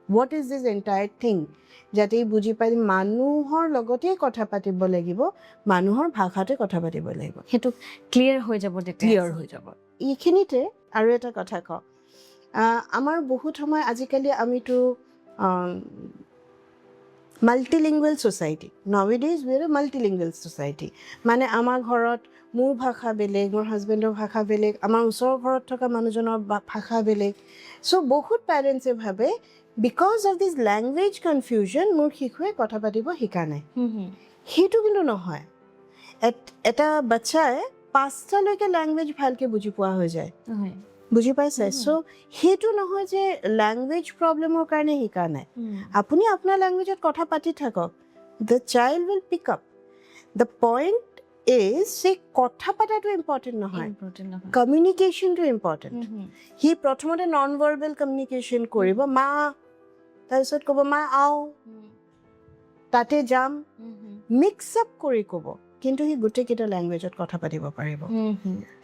what is this entire thing, যাতে বুজি পায় মানুহৰ লগতেই কথা পাতিব লাগিব, মানুহৰ ভাষাতে কথা পাতিব লাগিব, সেইটো ক্লিয়াৰ হৈ যাব। এইখিনিতে আৰু এটা কথা কওঁ, আমাৰ বহুত সময় আজিকালি আমিতো multilingual society, nowadays we are a multilingual society. মানে আমাৰ ঘৰত মোৰ ভাষা বেলেগ, মোৰ হাজবেণ্ডৰ ভাষা বেলেগ, আমাৰ ওচৰৰ ঘৰত থকা মানুহজনৰ ভাষা বেলেগ। চ' বহুত পেৰেণ্টছে ভাবে because of this language confusion মোৰ শিশুৱে কথা পাতিব শিকা নাই। সেইটো কিন্তু নহয়। এটা বাচ্চাই 5টালৈকে লেংগুৱেজ ভালকৈ বুজি পোৱা হৈ যায়, বুজি পাইছে? চ' সেইটো নহয় যে লেংগুৱেজ প্ৰব্লেমৰ কাৰণে শিকা নাই। আপুনি আপোনাৰ লেংগুৱেজত কথা পাতি থাকক, the child will pick up. The point is যে কথা পতাটো ইম্পৰ্টেণ্ট নহয়, কমিউনিকেশ্যনটো ইম্পৰ্টেণ্ট। সি প্ৰথমতে নন ভাৰ্বেল কমিউনিকেশ্যন কৰিব, মা, তাৰপিছত ক'ব মা আও, তাতে যাম, মিক্স আপ কৰি ক'ব, কিন্তু সি গোটেইকেইটা লেংগুৱেজত কথা পাতিব পাৰিব,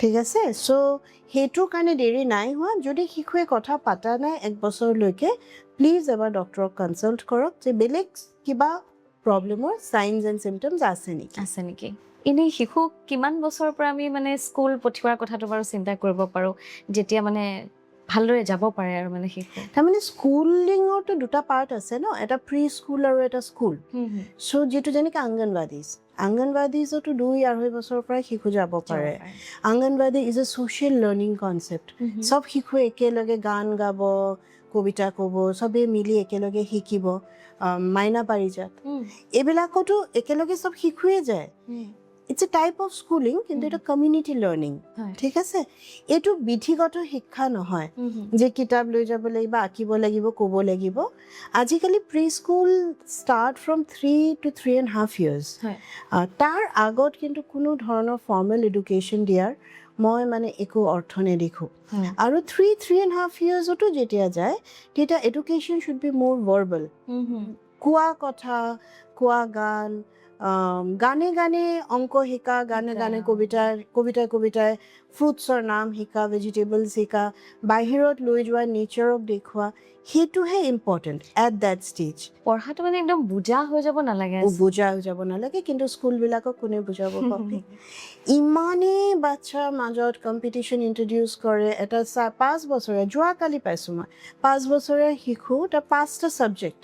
ঠিক আছে? চ' সেইটোৰ কাৰণে দেৰি নাই হোৱা। যদি শিশুৱে কথা পতা নাই 1 বছৰলৈকে, প্লিজ এবাৰ ডক্টৰক কনচাল্ট কৰক যে বেলেগ কিবা প্ৰব্লেমৰ চাইনছ এণ্ড চিমটমছ আছে নেকি। এনেই শিশুক কিমান বছৰৰ পৰা আমি মানে স্কুল পঠিওৱাৰ কথাটো বাৰু চিন্তা কৰিব পাৰোঁ, যেতিয়া মানে ভালদৰে যাব পাৰে আৰু মানে শিশু তাৰমানে স্কুলিঙৰতো দুটা পাৰ্ট আছে ন, এটা প্ৰি স্কুল আৰু এটা স্কুল। চ' যিটো যেনেকৈ আংগনবাদীজতো 2-2.5 বছৰৰ পৰাই শিশু যাব পাৰে। Anganwadi is a social learning concept. চব শিশুৱে একেলগে গান গাব, কবিতা ক'ব, চবেই মিলি একেলগে শিকিব। মাইনা পাৰিজাত এইবিলাকতো একেলগে চব শিশুৱে যায়। It's a type of schooling, কিন্তু এটা কমিউনিটি লাৰ্ণিং। ঠিক আছে, এইটো বিধিগত শিক্ষা নহয় যে কিতাপ লৈ যাব লাগিব, আঁকিব লাগিব, ক'ব লাগিব। আজিকালি pre school start from 3 to 3.5 years। তাৰ আগত কিন্তু কোনো ধৰণৰ ফৰ্মেল এডুকেশ্যন দিয়াৰ মই মানে একো অৰ্থ নেদেখোঁ। আৰু 3.5 yearsতো যেতিয়া যায়, তেতিয়া এডুকেশ্যন শুড বি মোৰ ভাৰ্বেল। কোৱা কথা, কোৱা গান, গানে গানে অংক শিকা, গানে গানে কবিতাই ফ্ৰুটছৰ নাম শিকা, ভেজিটেবলছ শিকা, বাহিৰত লৈ যোৱা, নেচাৰক দেখুওৱা, সেইটোহে ইম্পৰ্টেণ্ট এট ডেট ষ্টেজ। পঢ়াটো মানে একদম বুজা হৈ যাব নালাগে। বুজা হৈ যাব নালাগে, কিন্তু স্কুলবিলাকক কোনে বুজাব পাবি? ইমানেই বাচ্ছাৰ মাজত কম্পিটিশ্যন ইণ্ট্ৰডিউচ কৰে। এটা 5 বছৰীয়া, যোৱাকালি পাইছোঁ মই, 5 বছৰীয়া শিশু, তাৰ 5টা ছাবজেক্ট,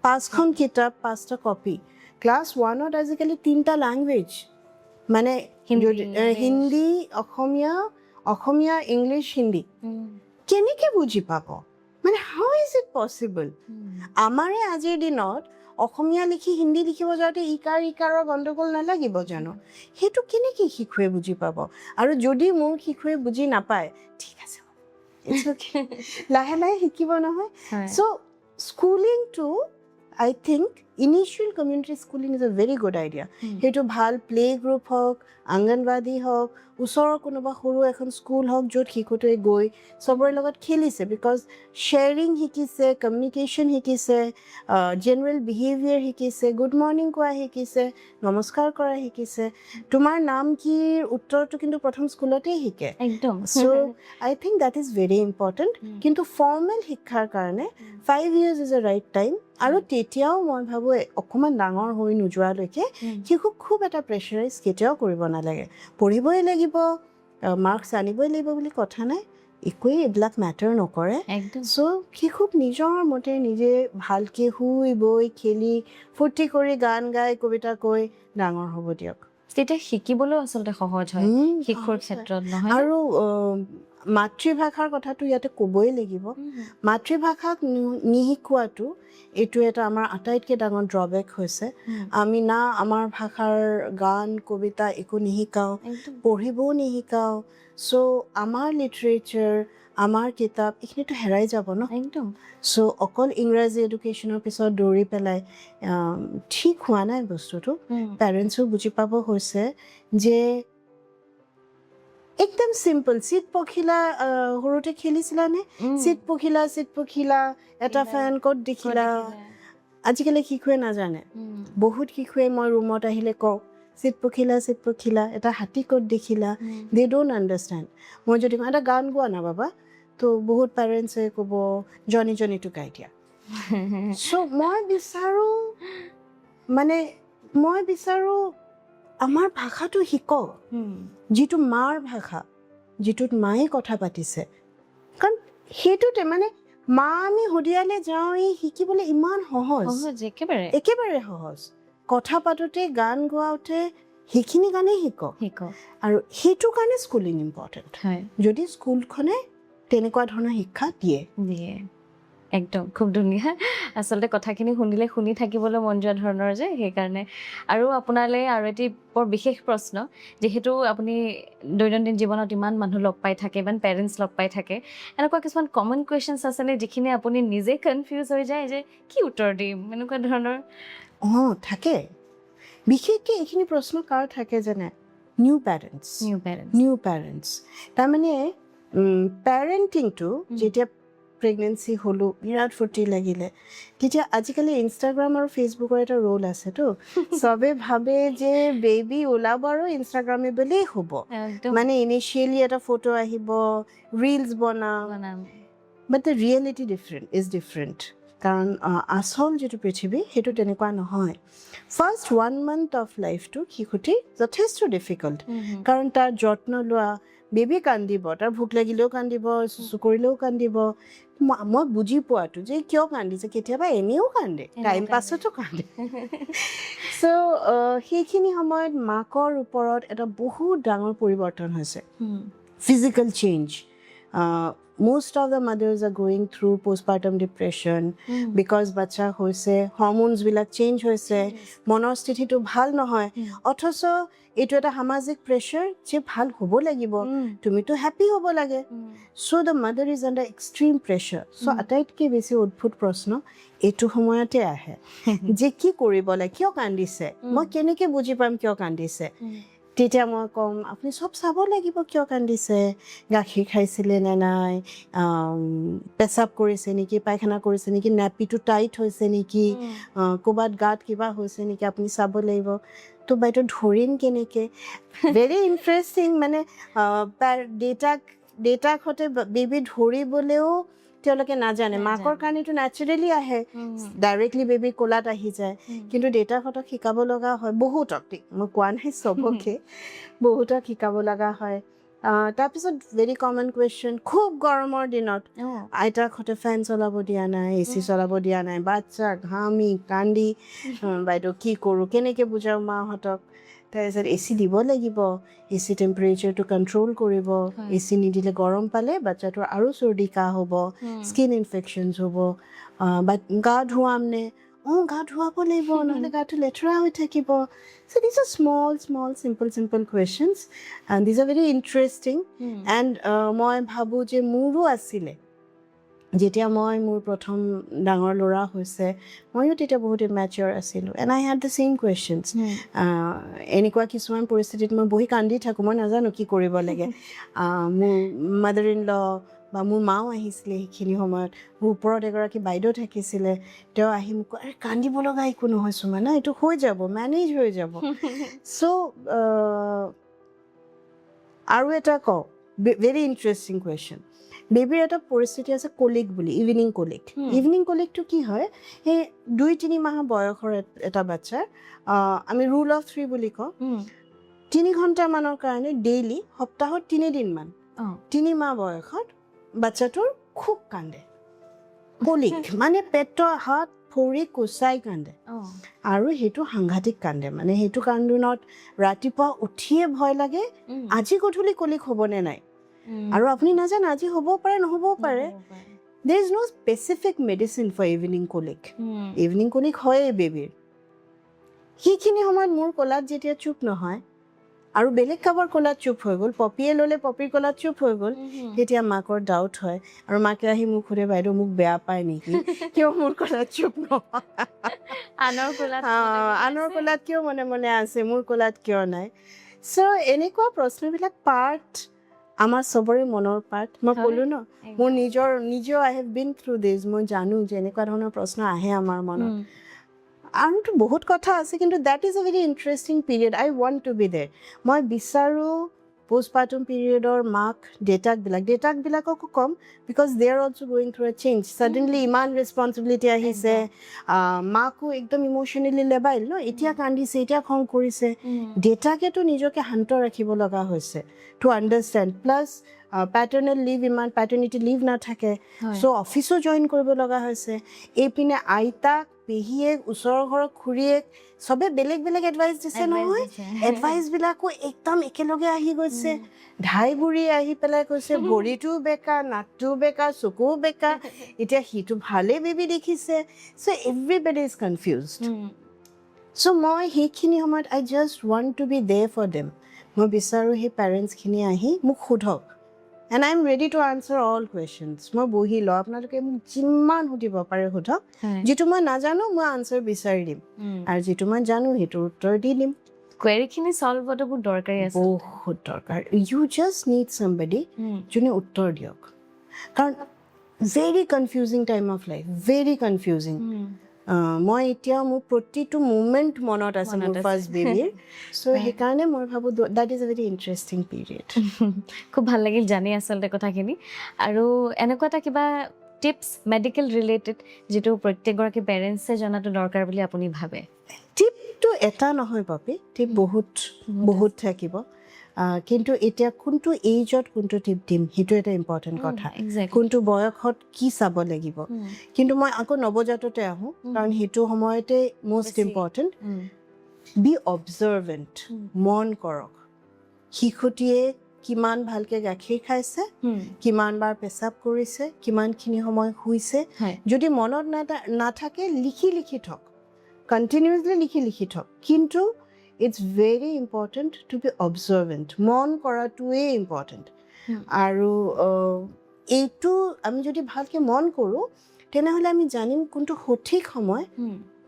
5খন কিতাপ, 5টা কপি। ক্লাছ 1ত আজিকালি 3টা লেংগুৱেজ, মানে হিন্দী, অসমীয়া, ইংলিছ, হিন্দী। কেনেকৈ বুজি পাব? মানে হাউ ইজ ইট পচিবল? আমাৰে আজিৰ দিনত অসমীয়া লিখি হিন্দী লিখিব যাওঁতে ইকাৰৰ গণ্ডগোল নালাগিব জানো? সেইটো কেনেকৈ শিশুৱে বুজি পাব? আৰু যদি মোৰ শিশুৱে বুজি নাপায়, ঠিক আছে, লাহে লাহে শিকিব নহয়। চ' স্কুলিংটো I think initial community schooling is a very good idea. সেইটো ভাল প্লে গ্ৰুপ হওক, আংগনবাদী হওক, ওচৰৰ কোনোবা সৰু এখন স্কুল হওক, য'ত শিশুটোৱে গৈ চবৰে লগত খেলিছে, বিকজ শ্বেয়াৰিং শিকিছে, কমিউনিকেশ্যন শিকিছে, জেনেৰেল বিহেভিয়াৰ শিকিছে, গুড মৰ্ণিং কোৱা শিকিছে, নমস্কাৰ কৰা শিকিছে। তোমাৰ নাম কিৰ উত্তৰটো কিন্তু প্ৰথম স্কুলতেই শিকে একদম। So' I think that is very important. কিন্তু ফৰ্মেল শিক্ষাৰ কাৰণে 5 years is a right time. আৰু তেতিয়াও মই ভাবোঁ অকণমান ডাঙৰ হৈ নোযোৱালৈকে শিশুক খুব এটা প্ৰেছাৰাইজ কেতিয়াও কৰিব নালাগে। পঢ়িবই লাগিব, মাৰ্কছ আনিবই লাগিব বুলি কথা নাই, একোৱেই এইবিলাক মেটাৰ নকৰে। চ' শিশুক নিজৰ মতে নিজে ভালকৈ শুই বৈ খেলি ফূৰ্তি কৰি গান গাই কবিতা কৈ ডাঙৰ হ'ব দিয়ক। তেতিয়া শিকিবলৈও আচলতে সহজ হয় শিশুৰ ক্ষেত্ৰত, নহয়? আৰু মাতৃভাষাৰ কথাটো ইয়াতে ক'বই লাগিব। মাতৃভাষাক নিশিকোৱাটো এইটো এটা আমাৰ আটাইতকৈ ডাঙৰ ড্ৰবেক হৈছে। আমি না আমাৰ ভাষাৰ গান কবিতা একো নিশিকাওঁ, পঢ়িবও নিশিকাওঁ। চ' আমাৰ লিটাৰেচাৰ, আমাৰ কিতাপ এইখিনিতো হেৰাই যাব ন একদম। চ' অকল ইংৰাজী এডুকেশ্যনৰ পিছত দৌৰি পেলাই ঠিক হোৱা নাই বস্তুটো। পেৰেণ্টছো বুজি পাব হৈছে যে একদম চিম্পল, চিট পখিলা সৰুতে খেলিছিলানে? চিট পখিলা, এটা ফেন ক'ত দেখিলা? আজিকালি শিশুৱে নাজানে। বহুত শিশুৱে মই ৰুমত আহিলে কওঁ, চিট পখিলা, এটা হাতী ক'ত দেখিলা? দে ডোণ্ট আণ্ডাৰষ্টেণ্ড। মই যদি কওঁ এটা গান গোৱা না বাবা, তো বহুত পেৰেণ্টছে ক'ব জনীটো গাই দিয়া। চ' মই বিচাৰোঁ আমাৰ ভাষাটো শিকক, যিটো মাৰ ভাষা, যিটোত মায়ে কথা পাতিছে। কাৰণ সেইটোতে মানে মা আমি সুধিয়ালে যাওঁ, এই শিকিবলৈ ইমান সহজ, একেবাৰে সহজ। কথা পাতোতে, গান গোৱাওতে সেইখিনি কাৰণেই শিকক। আৰু সেইটো কাৰণে স্কুলিং ইম্পৰ্টেণ্ট। যদি স্কুলখনে তেনেকুৱা ধৰণৰ শিক্ষা দিয়ে। একদম খুব ধুনীয়া। আচলতে কথাখিনি শুনিলে শুনি থাকিবলৈ মন যোৱা ধৰণৰ যে, সেইকাৰণে। আৰু আপোনালৈ আৰু এটি বৰ বিশেষ প্ৰশ্ন, যিহেতু আপুনি দৈনন্দিন জীৱনত ইমান মানুহ লগ পাই থাকে, ইমান পেৰেণ্টছ লগ পাই থাকে, এনেকুৱা কিছুমান কমন কুৱেশ্যনছ আছেনে যিখিনি আপুনি নিজে কনফিউজ হৈ যায় যে কি উত্তৰ দিম, এনেকুৱা ধৰণৰ? থাকে। বিশেষকৈ এইখিনি প্ৰশ্ন কাৰ থাকে জানে? New parents. তাৰমানে পেৰেণ্টিংটো যেতিয়া প্ৰেগনেঞ্চি হ'লোঁ, বিৰাট ফূৰ্তি লাগিলে। তেতিয়া আজিকালি ইনষ্টাগ্ৰাম আৰু ফেচবুকৰ এটা ৰোল আছেতো। চবে ভাবে যে বেবী ওলাব আৰু ইনষ্টাগ্ৰামেবলেই হ'ব। মানে ইনিচিয়েলি এটা ফটো আহিব, ৰিলছ বনাম। বাট দ্য ৰিয়েলিটি ইজ ডিফাৰেণ্ট। কাৰণ আচল যিটো পৃথিৱী সেইটো তেনেকুৱা নহয়। ফাৰ্ষ্ট 1 month অফ লাইফটো শিশুটি যথেষ্ট ডিফিকাল্ট। কাৰণ তাৰ যত্ন লোৱা, বেবী কান্দিব, তাৰ ভোক লাগিলেও কান্দিব, চুচু কৰিলেও কান্দিব। মই বুজি পোৱাটো যে কিয় কান্দিছে, কেতিয়াবা এনেও কান্দে, টাইম পাছতো কান্দে। চ' সেইখিনি সময়ত মাকৰ ওপৰত এটা বহুত ডাঙৰ পৰিৱৰ্তন হৈছে, physical change. Most of the mothers are going through postpartum depression because বাচ্চা হৈছে, হৰম'নছ বিলাক চেঞ্জ হৈছে, মনৰ স্থিতিটো ভাল নহয়, অথচ এইটো এটা সামাজিক প্ৰেছাৰ যে ভাল হ'ব লাগিব, তুমিতো হেপ্পী হ'ব লাগে। So' the mother is under extreme pressure. So' আটাইতকৈ বেছি অদ্ভুত প্ৰশ্ন এইটো সময়তে আহে যে কি কৰিব লাগে, কিয় কান্দিছে, মই কেনেকৈ বুজি পাম কিয় কান্দিছে। তেতিয়া মই ক'ম আপুনি চব চাব লাগিব কিয় কান্দিছে, গাখীৰ খাইছিলে নে নাই, পেচাব কৰিছে নেকি, পায়খানা কৰিছে নেকি, নেপিটো টাইট হৈছে নেকি, ক'ৰবাত গাত কিবা হৈছে নেকি, আপুনি চাব লাগিব। তো বাইদেউ ধৰিম কেনেকৈ, ভেৰি ইণ্টাৰেষ্টিং। মানে দেউতাক সৈতে বেবী ধৰিবলৈও তেওঁলোকে নাজানে। মাকৰ কাৰণেতো নেচাৰেলি আহে, ডাইৰেক্টলি বেবী কোলাত আহি যায়, কিন্তু দেউতাকহঁতক শিকাব লগা হয়, বহুতক, মই কোৱা নাই চবকে, বহুতক শিকাব লগা হয়। তাৰপিছত ভেৰি কমন কুৱেশ্যন, খুব গৰমৰ দিনত আইতাকহঁতে ফেন চলাব দিয়া নাই, AC চলাব দিয়া নাই, বাচ্চা ঘামি কান্দি, বাইদেউ কি কৰোঁ, কেনেকৈ বুজাওঁ মাহঁতক। তাৰপিছত AC দিব লাগিব, AC টেম্পাৰেচাৰটো কণ্ট্ৰল কৰিব, AC নিদিলে গৰম পালে বাচ্চাটোৰ আৰু চৰ্দি কাহ হ'ব, স্কিন ইনফেকশ্যনছ হ'ব। গা ধুৱাম নে, গা ধুৱাব লাগিব, নহ'লে গাটো লেতেৰা হৈ থাকিব। So these are small, simple questions, and these are very interesting. And মই ভাবোঁ যে মোৰো আছিলে, যেতিয়া মোৰ প্ৰথম ডাঙৰ ল'ৰা হৈছে, ময়ো তেতিয়া বহুত ইমেচিয়ৰ আছিলোঁ, and I head the same questions. এনেকুৱা কিছুমান পৰিস্থিতিত মই বহি কান্দি থাকোঁ, মই নাজানো কি কৰিব লাগে। মোৰ মাদাৰ ইন ল বা মোৰ মাও আহিছিলে সেইখিনি সময়ত, মোৰ ওপৰত এগৰাকী বাইদেউ থাকিছিলে, তেওঁ আহি মোক কয়, কান্দিব লগা একো নহয় সুমনা, এইটো হৈ যাব, মেনেজ হৈ যাব। চ' আৰু এটা কওঁ, ভেৰি ইণ্টাৰেষ্টিং কুৱেশ্যন। বেবীৰ এটা পৰিস্থিতি আছে কলিক বুলি, ইভিনিং কলিক। ইভিনিং কলিকটো কি হয়, সেই 2-3 মাহ বয়সৰ এটা বাচ্চাৰ, আমি ৰুল অফ 3 বুলি কওঁ, 3 ঘণ্টামানৰ কাৰণে ডেইলি, সপ্তাহত 3 দিনমান, 3 মাহ বয়সত বাচ্চাটোৰ খুব কান্দে, কলিক মানে পেটৰ হাত ভৰি কোচাই কান্দে, আৰু সেইটো সাংঘাতিক কান্দে। মানে সেইটো কান্দোনত ৰাতিপুৱা উঠিয়ে ভয় লাগে, আজি গধূলি কলিক হ'বনে নাই, আৰু আপুনি নাজানে আজি হ'ব পাৰে নহ'বও পাৰে। There is no specific medicine for evening colic. Evening কলিক হয়েই বেবীৰ। সেইখিনি সময়ত মোৰ কোলাত যেতিয়া চুপ নহয়, আৰু বেলেগ কাৰোবাৰ কোলাত চুপ হৈ গ'ল, পপিয়ে ল'লে পপিৰ কোলাত চুপ হৈ গ'ল, তেতিয়া মাকৰ ডাউট হয়, আৰু মাকে আহি মোক সোধে, বাইদেউ মোক বেয়া পায় নেকি, কিয় মোৰ কোলাত চুপ নহয়, আনৰ কোলাত কিয় মনে মনে আছে, মোৰ কোলাত কিয় নাই। চ' এনেকুৱা প্ৰশ্নবিলাক পাৰ্ট আমাৰ চবৰে মনৰ পাৰ্ট। মই ক'লোঁ ন, মোৰ নিজেও আই হেভ বিন থ্ৰু দিছ, মই জানো যে এনেকুৱা ধৰণৰ প্ৰশ্ন আহে আমাৰ মনত। আৰুতো বহুত কথা আছে, কিন্তু that is a very interesting period, I want to be there. মই বিচাৰোঁ postpartum পিৰিয়ডৰ দেউতাকবিলাককো ক'ম, because they are also' going through a change, suddenly ইমান ৰেছপনচিবিলিটি আহিছে, মাকো একদম ইম'চনেলি লেবাইল ন, এতিয়া কান্দিছে, এতিয়া খং কৰিছে, দেউতাকেতো নিজকে শান্ত ৰাখিব লগা হৈছে টু আণ্ডাৰষ্টেণ্ড। প্লাছ পেটাৰ্নিটি লিভ নাথাকে, চ' অফিচো জইন কৰিব লগা হৈছে। এইপিনে আইতাক, পেহীয়েক, ওচৰৰ ঘৰৰ খুৰীয়েক, চবে বেলেগ বেলেগ এডভাইচ দিছে নহয়, এডভাইচবিলাকো একদম একেলগে আহি গৈছে। ধাই বুঢ়ী আহি পেলাই কৈছে ভৰিটোও বেকা, নাকটোও বেকা, চকুও বেকা, এতিয়া সিটো ভালেই বেবী দেখিছে। চ' এভৰিবডি ইজ কনফিউজড। চ' মই সেইখিনি সময়ত আই জাষ্ট ৱান্ট টু বি দেৰ ফৰ দেম। মই বিচাৰোঁ সেই পেৰেণ্টছখিনি আহি মোক সোধক, and I am ready to answer all questions. মই বহি লওঁ, আপোনালোকে মোক যিমান সুধিব পাৰে সোধক, যিটো মই নাজানো মই আনচাৰ বিচাৰি দিম, আৰু যিটো মই জানো সেইটোৰ উত্তৰ দি দিম। কুৱেৰিখিনি ছল্ভ হোৱাটো বহুত দৰকাৰী আছে, বহুত দৰকাৰ। ইউ জাষ্ট নিড চামবডি যোনে উত্তৰ দিয়ক, কাৰণ very confusing time of life, very confusing. মই এতিয়া মোৰ প্ৰতিটো মুমেণ্ট মনত আছে মোৰ ফাৰ্ষ্ট বেবীৰ। চ' সেইকাৰণে মই ভাবোঁ that is a very interesting period. খুব ভাল লাগিল জানি আচলতে কথাখিনি। আৰু এনেকুৱা এটা কিবা টিপছ মেডিকেল ৰিলেটেড যিটো প্ৰত্যেকগৰাকী পেৰেণ্টছে জনাটো দৰকাৰ বুলি আপুনি ভাবে? টিপটো এটা নহয় পাপি, টিপ বহুত থাকিব। কিন্তু এতিয়া কোনটো এইজত কোনটো টিপ দিম সেইটো এটা ইম্পৰ্টেণ্ট কথা কোনটো বয়সত কি চাব লাগিব কিন্তু মই আকৌ নৱজাততে আহোঁ কাৰণ সেইটো সময়তে মষ্ট ইম্পৰ্টেণ্ট বি অবজাৰ্ভেণ্ট মন কৰক শিশুটিয়ে কিমান ভালকৈ গাখীৰ খাইছে কিমান বাৰ পেচাব কৰিছে কিমানখিনি সময় শুইছে যদি মনত নাথাকে লিখি থওক কণ্টিনিউৱাছলি লিখি থওক কিন্তু it's very important to be observant মন কৰাটোৱেই ইম্পৰ্টেণ্ট আৰু এইটো আমি যদি ভালকৈ মন কৰোঁ তেনেহ'লে আমি জানিম কোনটো সঠিক সময়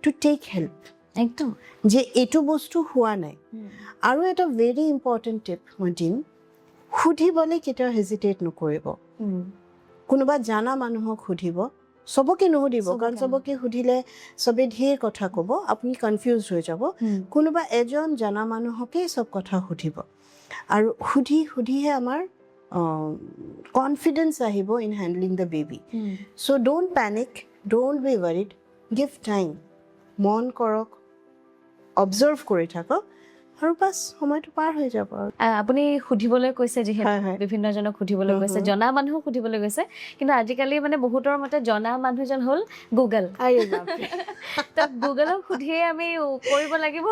টু টেক হেল্প একদম যে এইটো বস্তু হোৱা নাই আৰু এটা ভেৰি ইম্পৰ্টেণ্ট টিপ মই দিম সুধিবলৈ কেতিয়াও হেজিটেট নকৰিব কোনোবা জানা মানুহক সুধিব চবকে নুসুধিব কাৰণ চবকে সুধিলে চবে ঢেৰ কথা ক'ব আপুনি কনফিউজ হৈ যাব কোনোবা এজন জানা মানুহকেই চব কথা সুধিব আৰু সুধিহে আমাৰ কনফিডেন্স আহিব in handling the baby so' don't panic don't be worried give time মন কৰক অবজাৰ্ভ কৰি থাকক আৰু বাছ সময়টো পাৰ হৈ যাব আৰু আপুনি সুধিবলৈ কৈছে যিহেতু বিভিন্নজনক সুধিবলৈ গৈছে জনা মানুহক সুধিবলৈ গৈছে কিন্তু আজিকালি মানে বহুতৰ মতে জনা মানুহজন হ'ল গুগল গুগলক সুধিয়ে আমি কৰিব লাগিব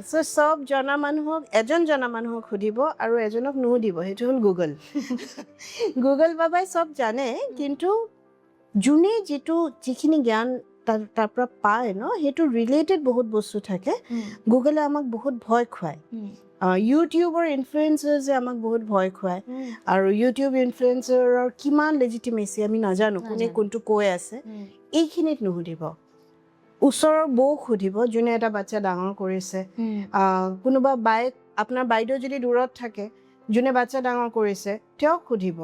চ' চব জনা মানুহক এজন জনা মানুহক সুধিব আৰু এজনক নুসুধিব সেইটো হ'ল গুগল গুগল বাবাই চব জানে কিন্তু যোনে যিখিনি জ্ঞান তাৰ পৰা পায় ন সেইটো ৰিলেটেড বহুত বস্তু থাকে গুগলে আমাক বহুত ভয় খুৱায় ইউটিউবৰ ইনফ্লুৱেঞ্চাৰ্ছে আমাক বহুত ভয় খুৱায় আৰু ইউটিউব ইনফ্লুৱেঞ্চাৰৰ কিমান লেজিটিমেচি আমি নাজানো কোনে কোনটো কৈ আছে এইখিনিত নুসুধিব ওচৰৰ বৌক সুধিব যোনে এটা বাচ্চা ডাঙৰ কৰিছে কোনোবা আপোনাৰ বাইদেউ যদি দূৰত থাকে যোনে বাচ্চা ডাঙৰ কৰিছে তেওঁক সুধিব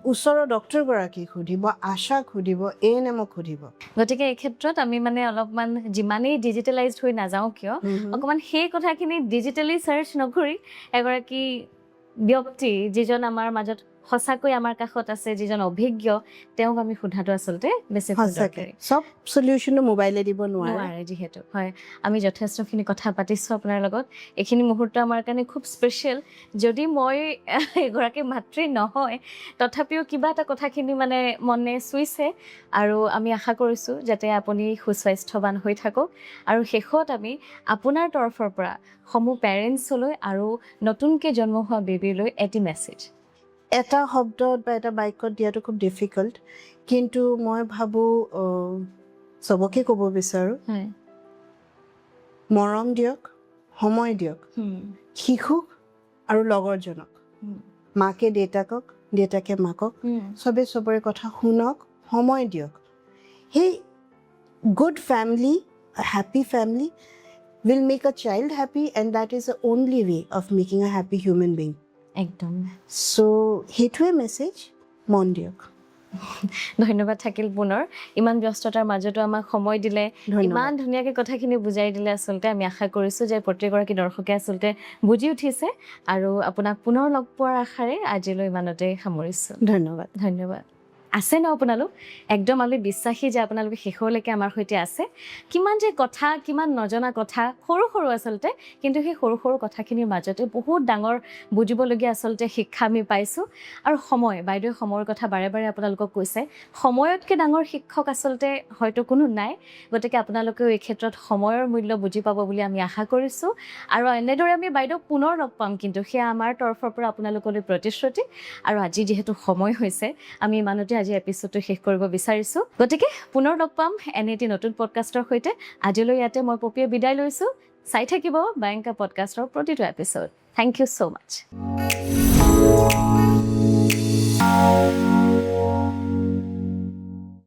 ওচৰৰ ডক্টৰগৰাকীক সুধিব আশাক সুধিব ANMক সুধিব গতিকে এই ক্ষেত্ৰত আমি মানে অলপমান যিমানেই ডিজিটেলাইজড হৈ নাযাওঁ কিয় অকণমান সেই কথাখিনি ডিজিটেলি চাৰ্চ নকৰি এগৰাকী ব্যক্তি যিজন আমাৰ মাজত সঁচাকৈ আমাৰ কাষত আছে যিজন অভিজ্ঞ তেওঁক আমি সোধাটো আচলতে বেছি সঁচাকৈ চব চলিউশ্যনটো মোবাইলে দিব নোৱাৰে যিহেতু হয় আমি যথেষ্টখিনি কথা পাতিছোঁ আপোনাৰ লগত এইখিনি মুহূৰ্ত আমাৰ কাৰণে খুব স্পেচিয়েল যদি মই এগৰাকী মাতৃ নহয় তথাপিও কিবা এটা কথাখিনি মানে মনে চুইছে আৰু আমি আশা কৰিছোঁ যাতে আপুনি সুস্বাস্থ্যৱান হৈ থাকক আৰু শেষত আমি আপোনাৰ তৰফৰ পৰা সমূহ পেৰেণ্টছলৈ আৰু নতুনকৈ জন্ম হোৱা বেবীলৈ এটি মেছেজ এটা শব্দত বা এটা বাক্যত দিয়াটো খুব ডিফিকাল্ট কিন্তু মই ভাবোঁ চবকে ক'ব বিচাৰোঁ মৰম দিয়ক সময় দিয়ক শিশুক আৰু লগৰজনক মাকে দেউতাকক দেউতাকে মাকক চবে চবৰে কথা শুনক সময় দিয়ক সেই good family happy family will make a child happy and that is the only way of making a happy human being একদম so সেইটোৱে মেছেজ মন দিয়ক ধন্যবাদ থাকিল পুনৰ ইমান ব্যস্ততাৰ মাজতো আমাক সময় দিলে ইমান ধুনীয়াকৈ কথাখিনি বুজাই দিলে আচলতে আমি আশা কৰিছোঁ যে প্ৰত্যেকগৰাকী দৰ্শকে আচলতে বুজি উঠিছে আৰু আপোনাক পুনৰ লগ পোৱাৰ আশাৰে আজিলৈ ইমানতে সামৰিছোঁ ধন্যবাদ আছে ন আপোনালোক একদম আমি বিশ্বাসী যে আপোনালোকে শেষলৈকে আমাৰ সৈতে আছে কিমান যে কথা কিমান নজনা কথা সৰু সৰু আচলতে কিন্তু সেই সৰু সৰু কথাখিনিৰ মাজতে বহুত ডাঙৰ বুজিবলগীয়া আচলতে শিক্ষা আমি পাইছোঁ আৰু সময় বাইদেৱে সময়ৰ কথা বাৰে বাৰে আপোনালোকক কৈছে সময়তকৈ ডাঙৰ শিক্ষক আচলতে হয়তো কোনো নাই গতিকে আপোনালোকেও এই ক্ষেত্ৰত সময়ৰ মূল্য বুজি পাব বুলি আমি আশা কৰিছোঁ আৰু এনেদৰে আমি বাইদেউক পুনৰ লগ পাম কিন্তু সেয়া আমাৰ তৰফৰ পৰা আপোনালোকলৈ প্ৰতিশ্ৰুতি আৰু আজি যিহেতু সময় হৈছে আমি ইমানতে আজি এপিছডটো শেষ কৰিব বিচাৰিছোঁ গতিকে পুনৰ লগ পাম এনে এটি নতুন পডকাষ্টৰ সৈতে আজিলৈ ইয়াতে মই পপিয়ে বিদায় লৈছোঁ চাই থাকিব বায়ংকা পডকাষ্টৰ প্ৰতিটো episode thank you so' much